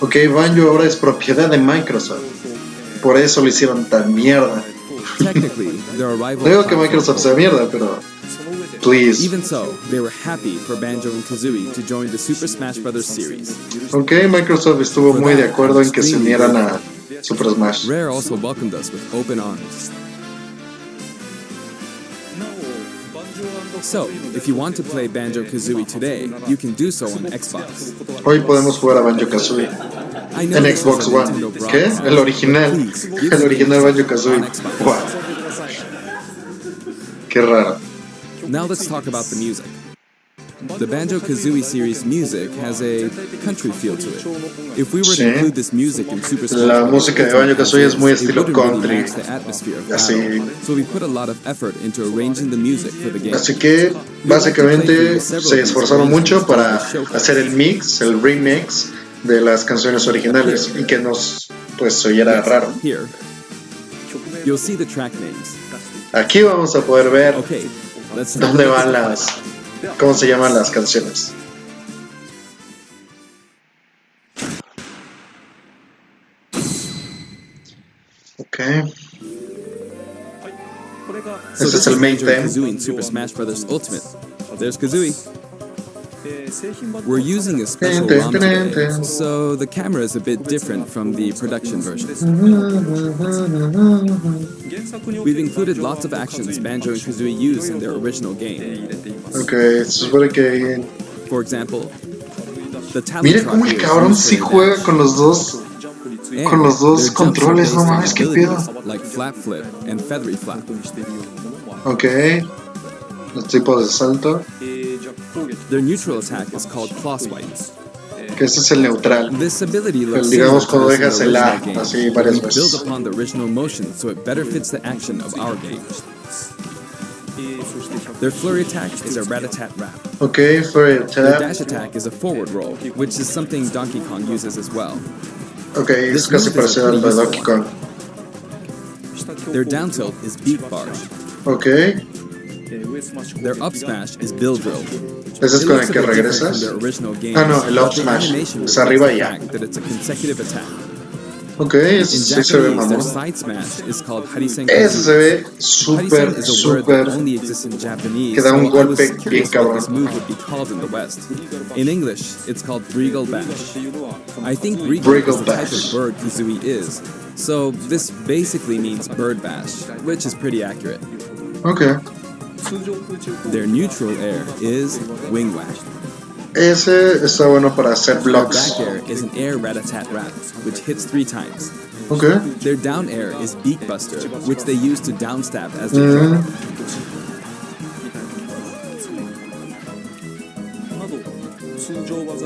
Ok, Banjo ahora es propiedad de Microsoft. Por eso lo hicieron tan mierda. Technically, their arrival... No digo que Microsoft sea mierda, pero... Please. Even so, they were happy for Banjo and Kazooie to join the Super Smash Bros. Series. Ok, Microsoft estuvo muy de acuerdo en que se unieran a Super Smash. Rare also welcomed us with open arms. So, if you want to play Banjo-Kazooie today, you can do so on Xbox. Hoy podemos jugar a Banjo-Kazooie I know en this Xbox is a One. Nintendo ¿Qué? broadcast. El original. Please, give El original me Banjo-Kazooie. on Xbox. Wow. Qué raro. Now let's talk about the music. The Banjo-Kazooie series music has a country feel to it. If we were to include this music in Super Smash La Bros. música de Banjo-Kazooie es muy it estilo wouldn't really country. match the atmosphere of Así. battle. So we put a lot of effort into arranging the music for the game. Así que básicamente se esforzaron mucho para hacer el mix, el remix de las canciones originales y que nos pues oyera raro. Here, you'll see the track names. Aquí vamos a poder ver Okay, let's dónde van las, cómo se llaman las canciones. Ok. So Este es el main theme. Kazooie in Super Smash Bros. Ultimate. There's Kazooie. We're using a special ROM today, so the camera is a bit different from the production version. We've included lots of actions Banjo and Kazooie use in their original game. Ok, se supone que... For example, the talent Mira cómo el cabrón sí juega con los dos controles, no mames, qué pedo. Like flap flip and feathery flap. Ok, los tipos de salto, Their neutral attack is called claw swipe. que ese es el neutral. This ability looks Digamos cuando similar to dejas the el A, original game. así varias We build veces. upon the original motion so it better fits the action of our game. Their flurry attack is a rat-a-tat-rap. Ok, fue el Their tap. dash attack is a forward roll, which is something Donkey Kong uses as well. Ok, es casi parecido al de Donkey Kong. Their down tilt is beat barge. Ok, Their up smash is bill drill. ese es It con looks el a que bit different from regresas. their original game, Ah, no, el but up the smash. animation Es arriba y reflects ya. the fact that it's a consecutive attack. Ok, In sí se ve Japanese, their mamón. side smash is called Harisen Ese se ve Harisen súper, is a word súper. that only exists in Japanese, Que da un so I was golpe bien curious what this cabrón. move would be called in the West. In English, it's called Breagle Bash. I think Breagle Breagle is the type Bash. of bird Kazooie is, so this basically means bird bash, which is pretty accurate. Ok. Their neutral air is Wing Whack. Ese está bueno para hacer Their blocks. back air is an air rat-a-tat-rat, which hits 3 times. Ok. Their down air is Beak Buster, which they use to downstab as they jump.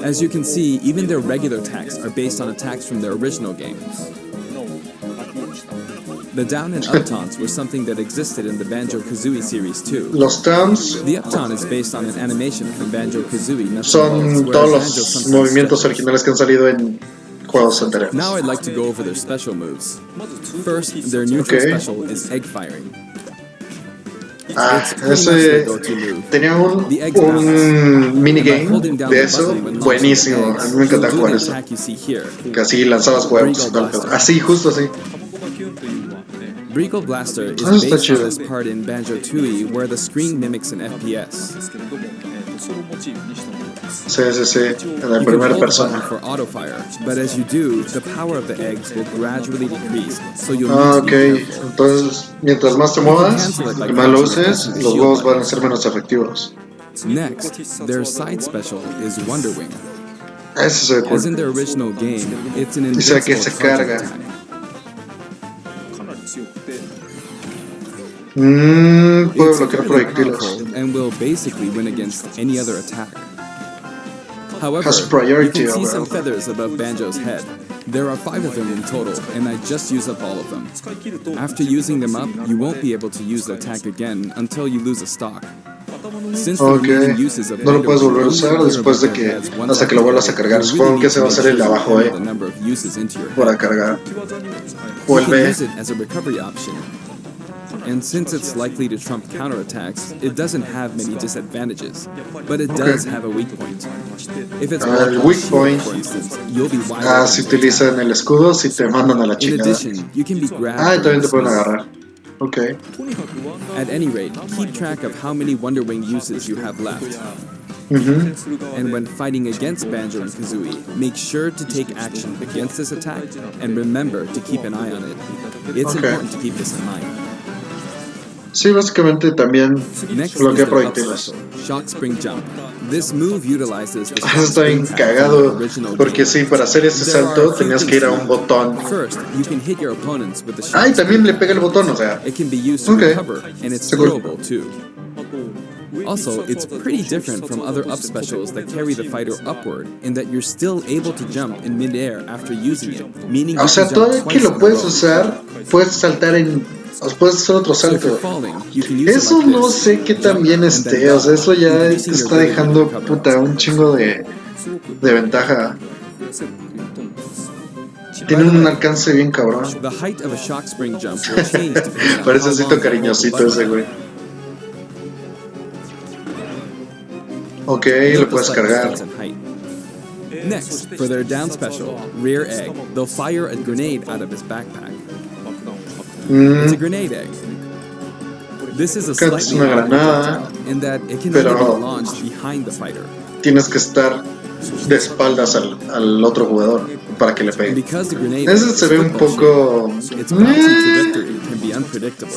As you can see, even their regular attacks are based on attacks from their original game. The down and up taunts were something that existed in the Banjo-Kazooie series too. Los taunts The up taunt is based on an animation from Banjo-Kazooie, son todos los movimientos originales que han salido en juegos anteriores. Now I'd like to go over their special moves. First, their neutral Okay. special is egg firing. Ah, It's pretty much their ese go-to move. tenía The eggs bounce. un minigame Holding down de the eso button when launching buenísimo. eggs, A mí me encanta you'll do jugar the eso. attack you see here. Que así lanzabas huevos y todo el pedo. Así, justo así. Breagle Blaster is Ah, está based on chido. this part in Banjo-Tooie where the screen mimics an FPS. Sí, sí, sí. En la You can primera hold the button persona. for auto fire, but as you do, the power of the eggs will gradually decrease, so you'll Ah, need to be ok. careful. Entonces, mientras más te muevas y más lo uses, los huevos van a ser menos efectivos. Next, their side special is Wonder Wing. Eso se ve As in cool. their original game, it's an Y sé que invincible se charging carga. attack. Puede It's bloquear fairly proyectiles. powerful and will basically win against any other attack. However, Has you priority can see over some other. feathers above Banjo's head. There are 5 of them in total, and I just used up all of them. After using them up, you won't be able to use the attack again until you lose a stock. Since the Ok. remaining uses of No lo puedes volver a Wonder usar Wing después de only que appear above their heads hasta que lo vuelvas a cargar. you Supongo really que ese va a need ser to el de make sure abajo, you count the number of uses into your para head. cargar. O You el can B. use it as a recovery option. And since it's likely to trump counterattacks, it doesn't have many disadvantages. But it does have a weak point. If it's blocked El by weak shield, point. for instance, you'll be wide Ah, open si to attack. utilizan el escudo, si te mandan a la In chingada. addition, you can be grabbed Ah, y during también te this pueden move. agarrar. Ok. At any rate, keep track of how many Wonder Wing uses you have left. And when fighting against Banjo and Kazooie, make sure to take action against this attack and remember to keep an eye on it. It's Okay. important to keep this in mind. Sí, básicamente también Next is bloquea their up proyectiles. special, Shock Spring Jump. This move utilizes the Eso Shock está bien Spring pack from cagado, the original porque game. sí, para hacer ese There are salto a few tenías que things ir a to un note. botón. First, you can hit your opponents with the Shock Ah, y también Spring. le pega el botón, o sea. It can be used to Okay. recover, and it's Está cool. throwable too. Also, it's pretty different from other up specials that carry the fighter upward in that you're still able to jump in midair after using it, meaning O you sea, can jump todavía que twice lo in a puedes row. usar, puedes saltar en. O puedes hacer otro So if you're salto. falling, you can use Eso it like no this. sé qué tan bien and then esté, o sea, eso ya te increasing your está ability to dejando recover. puta un chingo de ventaja. Tiene un alcance bien cabrón. The height of a shock spring jump will change depending on Parece how osito long you hold the cariñosito button. ese güey. Ok, Note lo the puedes slight cargar. difference in height. Next, for their down special, rear egg, they'll fire a grenade out of his backpack. It's a grenade egg. This is a Creo que es slightly una odd granada, projectile in that it can pero- only be launched behind the fighter. Tienes que estar de espaldas al otro jugador para que le And pegue. because the grenade Ese egg se is ve un football poco. shaped, its bouncing trajectory can be unpredictable.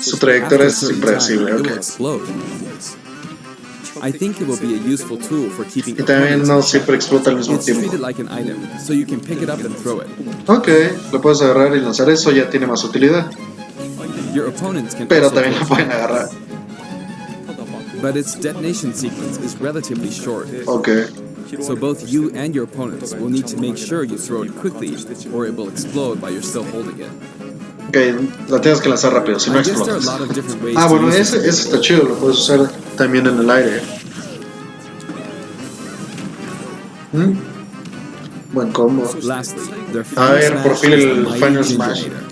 Su After trayectoria a es certain impredecible, time, it ok. will explode. I think it will be a useful tool for keeping Y también opponents no in check. siempre explota al mismo It's tiempo. treated like an item, so you can pick it up and throw it. Ok, lo puedes agarrar y lanzar, eso ya tiene más utilidad. Your opponents can Pero also también throw lo pueden it, agarrar. but its detonation sequence is relatively short. Ok. So both you and your opponents will need to make sure you throw it quickly, or it will explode while you're still holding it. Ok, la tienes que lanzar rápido, si no I guess there are a explotas. lot of different ways Ah, to bueno, use ese this está chido, lo puedes usar también en el aire. Buen combo. Lastly, their A final ver, por smash fin is el the Mighty Final Smash. Ginginator.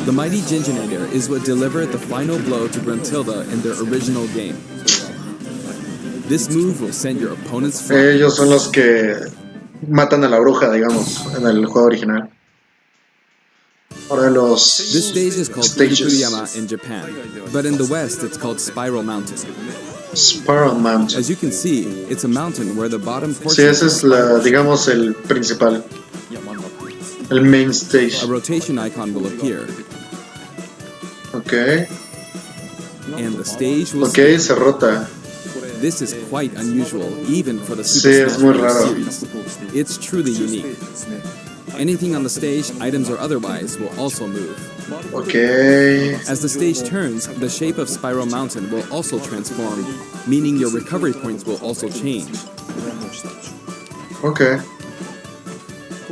The Mighty Ginginator is what delivered the final blow to Gruntilda in their original game. This move will send your opponents flying. Ellos son los que matan a la bruja, digamos, en el juego original. Ahora los This stage is called stages. Fukuyama in Japan, but in the West it's called Spiral Mountain. Spiral Mountain. As you can see, it's a mountain where the bottom Sí, portion ese es digamos, el principal. El main stage. a rotation icon will appear, Ok. and the stage will Ok, se rota. This is quite unusual, even for the Sí, Super es Smash muy Bros. raro. series. It's truly unique. Anything on the stage, items or otherwise, will also move. Ok. As the stage turns, the shape of Spiral Mountain will also transform, meaning your recovery points will also change. Ok.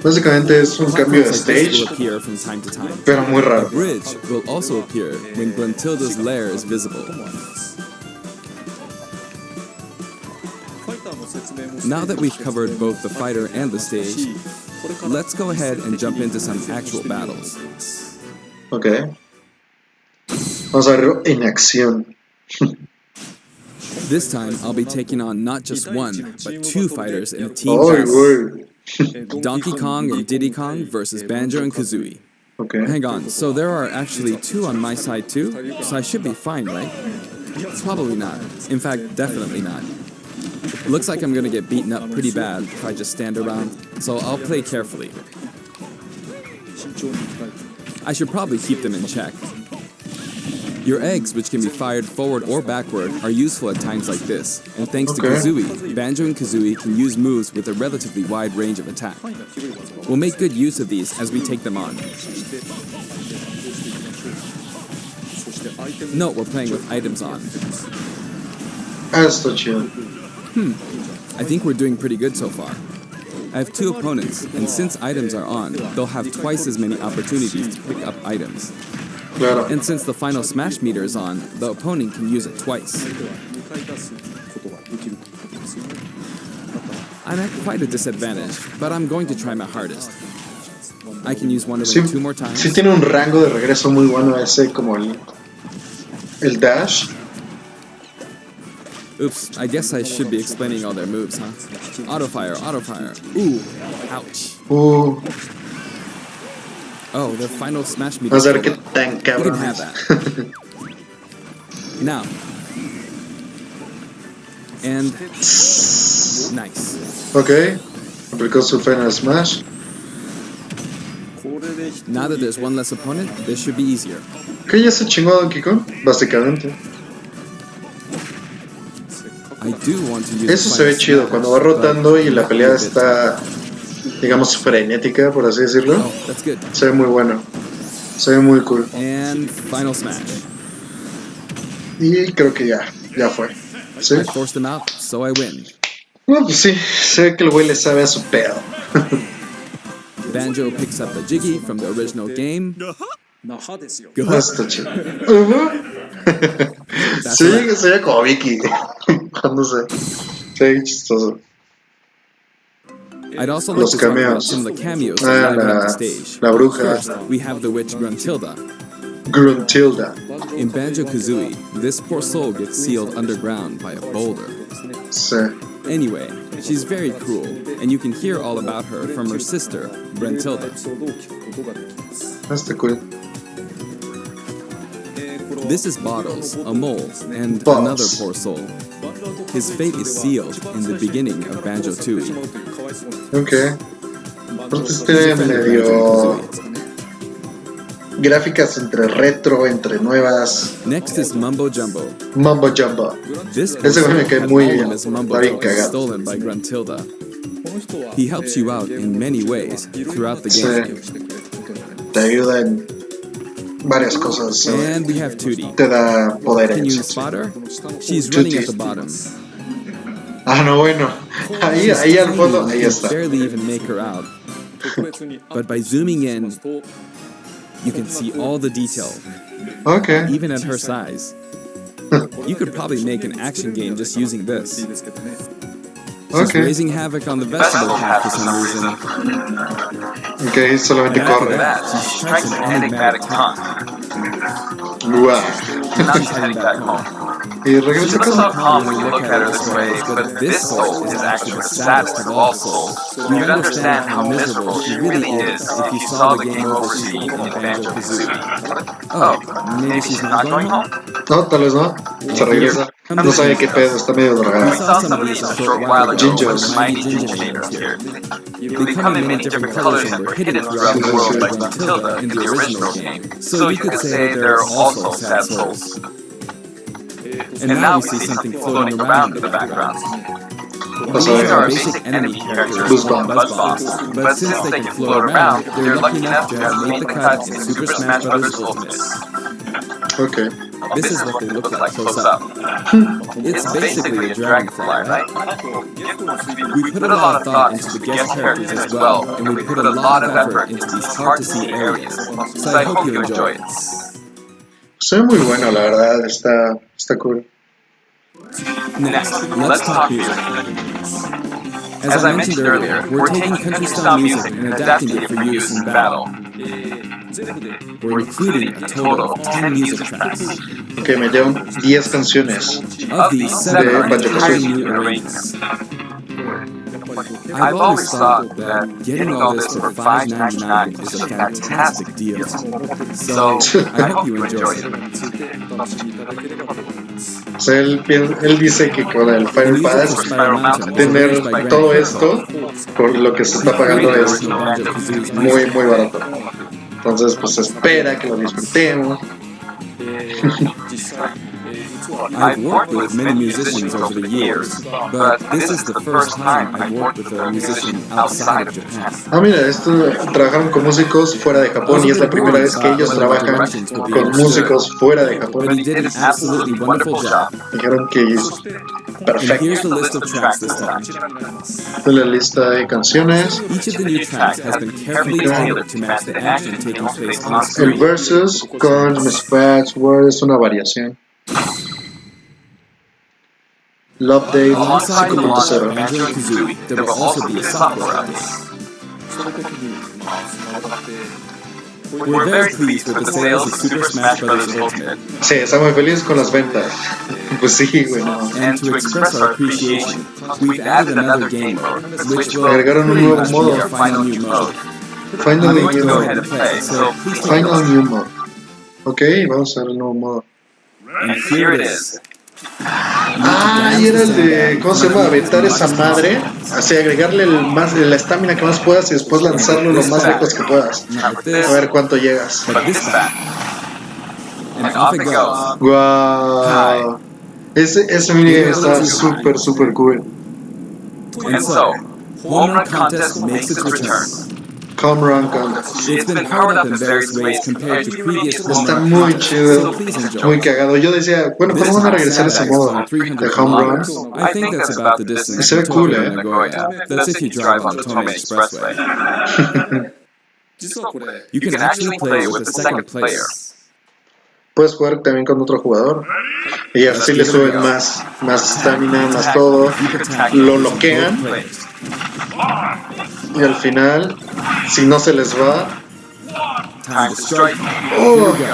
Básicamente es un cambio de Platforms like this stage, will appear from time to time. pero muy A raro. bridge will also appear when Gruntilda's lair is visible. Now that we've covered both the fighter and the stage, let's go ahead and jump into some actual battles. Ok. Vamos a verlo en acción. This time, I'll be taking on not just one, but two fighters in a team Ay, battle. güey. Donkey Kong and Diddy Kong versus Banjo and Kazooie. Ok. Hang on, so there are actually two on my side too? So I should be fine, right? Probably not. In fact, definitely not. Looks like I'm gonna get beaten up pretty bad if I just stand around, so I'll play carefully. I should probably keep them in check. Your eggs, which can be fired forward or backward, are useful at times like this, and thanks to Okay. Kazooie, Banjo and Kazooie can use moves with a relatively wide range of attack. We'll make good use of these as we take them on. Note we're playing with items on. Ah, está chido. I think we're doing pretty good so far. I have two opponents, and since items are on, they'll have twice as many opportunities to pick up items. Claro. And since the final smash meter is on, the opponent can use it twice. I'm at quite a disadvantage, but I'm going to try my hardest. I can use one of Sí, them two more times. sí tiene un rango de regreso muy bueno ese, como el dash. Oops, I guess I should be explaining all their moves, huh? Auto fire, auto fire. Ooh, ouch. Oh, their final smash meter. Vamos a ver qué tan You can cabrón have es. that. Now. And nice. Ok. Aplicó su final smash. Now that there's one less opponent, this should be easier. Que ya se chingó a Donkey Kong, básicamente. I do want to use Eso the se ve final chido smash, cuando va but rotando y la not pelea with it. está, digamos, frenética, por así decirlo. Oh, that's good. Se ve muy bueno. Se ve muy cool. And final smash. Y creo que ya fue. ¿Sí? I forced them out, so I win. Bueno, pues sí, se ve que el güey le sabe a su pedo. Banjo picks up the Jiggy from the original game. Ah, está chido. Sí, right. se ve como Vicky. No sé. Se ve chistoso. I'd also like Los to talk about cameos. some of the cameos Ah, that liven up la the stage. bruja. First, we have the witch Gruntilda. Gruntilda. In Banjo-Kazooie, this poor soul gets sealed underground by a boulder. Sí. Anyway, she's very cruel, and you can hear all about her from her sister, Gruntilda. Está cool. This is Bottles, a mole, and Bottles. another poor soul. His fate is sealed in the beginning of Banjo-Tooie. Ok. Pues He's este a friend of medio Banjo-Kazooie. gráficas entre retro, entre nuevas. Next is Mumbo Jumbo. Mumbo Jumbo. This Ese güey me cae had muy all bien. of his Mumbo Está bien tokens cagado. stolen by Gruntilda. He helps you out in many ways throughout the Sí. game. Te ayuda en varias cosas. And we have Tootie. Te da Can poderes. you spot her? She's running at the bottom. Ah, no, bueno. Ahí al fondo, ahí You está. can barely even make her out. But by zooming in, you can see all the detail, Ok. even at her size. You could probably make an action game just using this. She's Ok. raising havoc on the vegetable path for some reason. Ok, solamente And after corre. that, she strikes an enigmatic taunt. Guau. Now she's heading back home. Y regresa She a looks so casa. calm when you look at her this way, but this soul is actually the saddest of all souls. You'd understand how miserable she really is if you saw the game over scene in Banjo-Kazooie. Oh, maybe she's not going home? No, tal vez no. Se regresa. No sabe qué pedo, está medio We drogada. saw some of these a short while ago when Gingers. the mighty Ginger Chambers here. They come in many different colors and were hidden throughout the world like Matilda in the original game. So you could say they're also sad souls. And now we see something floating around in the background. Vas a These are our ver. basic enemy characters Buzz called Bombs. Buzz Bombs, but since they can float around, they're lucky enough to have made the cut in Super Smash Bros. Ultimate. Ok. This is what they look like close up. It's basically a dragonfly, right? We put a lot of thought into the guest characters as well, and we put a lot of effort into these hard-to-see areas, so I hope you enjoy it. Se ve muy bueno, la verdad. Está cool. Next, let's talk music. As I mentioned earlier, we're taking country-style music and adapting it for use in battle. We're including a total of 10 music tracks. Ok, me dieron 10 canciones. Of these, 7 De are entirely Banjo-Kazooie. new arrangements. I've always thought that getting all this for $5.99 is a fantastic deal. So, I hope you enjoy it. O sea, él dice que con el Fire Pass tener todo esto por lo que se está pagando es muy muy barato. Entonces pues espera que lo disfrutemos. I've worked with many musicians over the years, but this is the first time I've worked with a musician outside of Japan. Ah, mira, trabajaron con músicos fuera de Japón y es la primera vez que ellos trabajan con músicos fuera de Japón. But he did an absolutely wonderful job. Dijeron que es And perfecto. here's the list of tracks this time. Esta es la lista de canciones. Each of the new tracks has been carefully tailored to match the action taking place on El screen. versus con Smash Word es una variación. Love Day Alongside the launch of 5.0. Banjo-Kazooie, there will also be a software update. We're very pleased with the sales of Super Smash Bros. Ultimate, Sí, está muy feliz con las ventas. Pues sí, güey. No. and to express our appreciation, we've added another game mode, which will Agregaron un pretty nuevo much be modo. our final new mode. I'm Finally going to New go ahead Mode. and play, so please take a Final look. New Mode. Ok, vamos a ver el nuevo modo. And here it is. Ah, y era el de, ¿cómo se llama? Aventar esa madre, así agregarle la estamina que más puedas y después lanzarlo lo más lejos que puedas. Not with A this, ver cuánto llegas. but this back. And off it goes. Wow. Ese minigame está súper, súper cool. And so, Home Run Contest makes its return. Home Run Contest. It's been powered up in various ways compared to previous Home Está Run muy Contests, chido, so please enjoy. muy cagado. Yo decía, bueno, ¿cuándo van a regresar a ese modo de Home Run? I think that's about the distance Se ve from cool, Tokyo eh? to Nagoya. That's if you drive on the Tomei Expressway. You can actually play with a second player. Puedes jugar también con otro jugador y así le suben más estamina, más todo, lo bloquean y al final, si no se les va, Time to strike. ¡oh! Here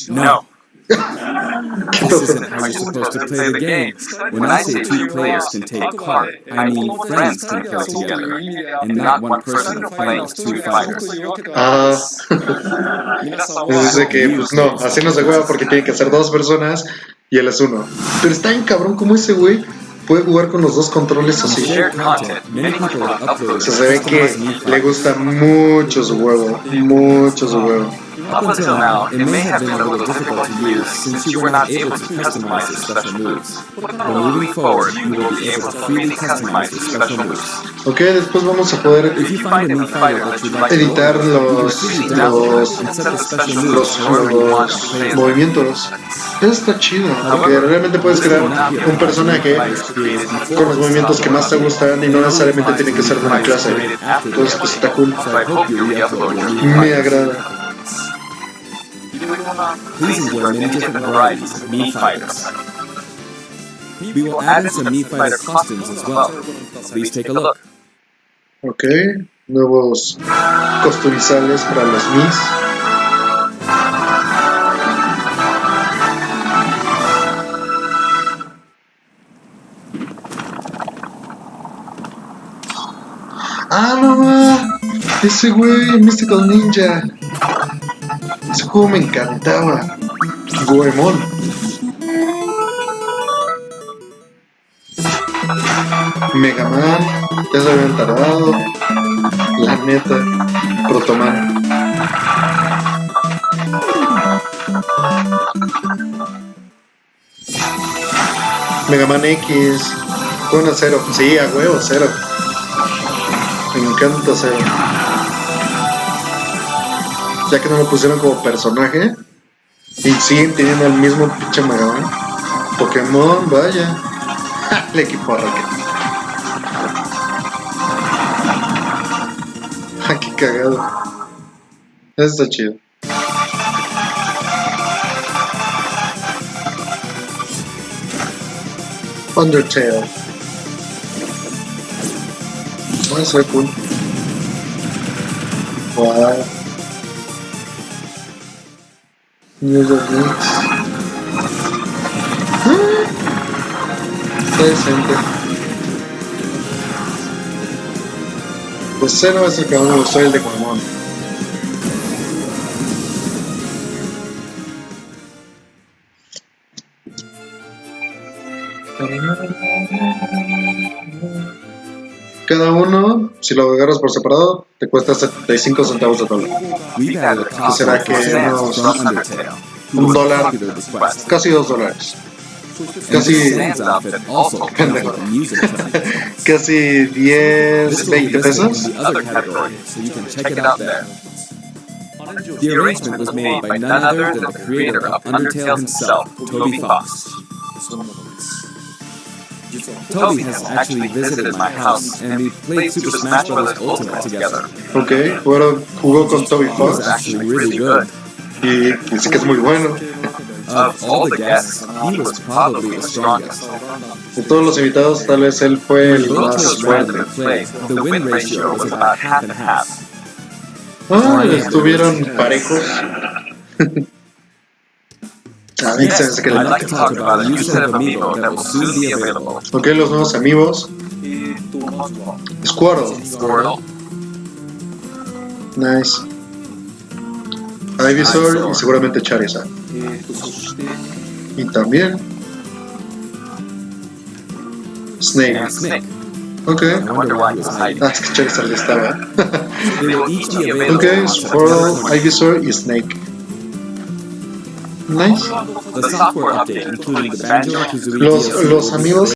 we go. No. This isn't how you're supposed to play the game. When I say two players can take part, I mean friends can play together, and not one person playing as two fighters. Ah, dice que pues no, así no se juega porque tiene que ser dos personas y él es uno. Pero está bien cabrón como ese güey puede jugar con los dos controles así. Shared content, many people have uploaded O sea, se ve que customized Mii le fighters. gusta mucho su juego, mucho su juego. Up until now, it may have been a little difficult to use since you were not able to customize your special moves. But moving forward, you will be able to freely customize your special moves. Ok, después vamos a poder If you find a Mii fighter that you'd like to editar load, you can los freely download it and set the special moves however you want to play them. movimientos. Eso está chido, porque realmente puedes crear un personaje con los movimientos que más te gustan y no necesariamente tiene que ser de una clase. Entonces pues está cool. So I hope you re-upload your Mii Me fighter. agrada. Please enjoy many different varieties of Mii fighters. We will add in some Mii fighter costumes as well. Please take a look. Ok, nuevos customizales para los Mis. Ese güey, Mystical Ninja. Ese juego me encantaba. Goemon. Mega Man. Ya se habían tardado. La neta. Protoman. Mega Man X. Con Cero. Sí, a huevo, Cero. Me encanta Cero. Ya que no lo pusieron como personaje. Y siguen teniendo el mismo pinche Mega Man. Pokémon, vaya. El equipo Rocket. Qué cagado. Eso está chido. Undertale. Va a ser cool. Wow. News of Links. Está decente. Pues Cero es el que más me gustó, el de Pokémon. Cada uno, si lo agarras por separado, te cuesta 75 centavos de dólar. ¿Qué será que unos $1? Casi $2. Casi... pendejo. Casi 10, 20 pesos. The arrangement was made by none other than the creator of Undertale himself, Toby Fox. Toby has actually visited my house, and we played Super Smash Bros. Ultimate together. Ok, jugó con Toby It was Fox actually really good. y dice que es muy bueno. Of all the guests, he was probably the strongest. De todos los invitados, tal vez él fue el más fuerte. The win ratio was about half and half. Ah, estuvieron parejos. A mí se me hace que I'd like to talk about a new set of amiibo that will soon be available. Ok, los nuevos amigos. Squirtle. Nice. Ivysaur y seguramente Charizard. Y también Snake. And Snake. Ok. I wonder why he was hiding. Ah, es que Charizard ya estaba. They will each be available Ok, on Squirtle, September 20th. Ivysaur y Snake. Nice. The software update including the Banjo-Kazooie Los DLC amigos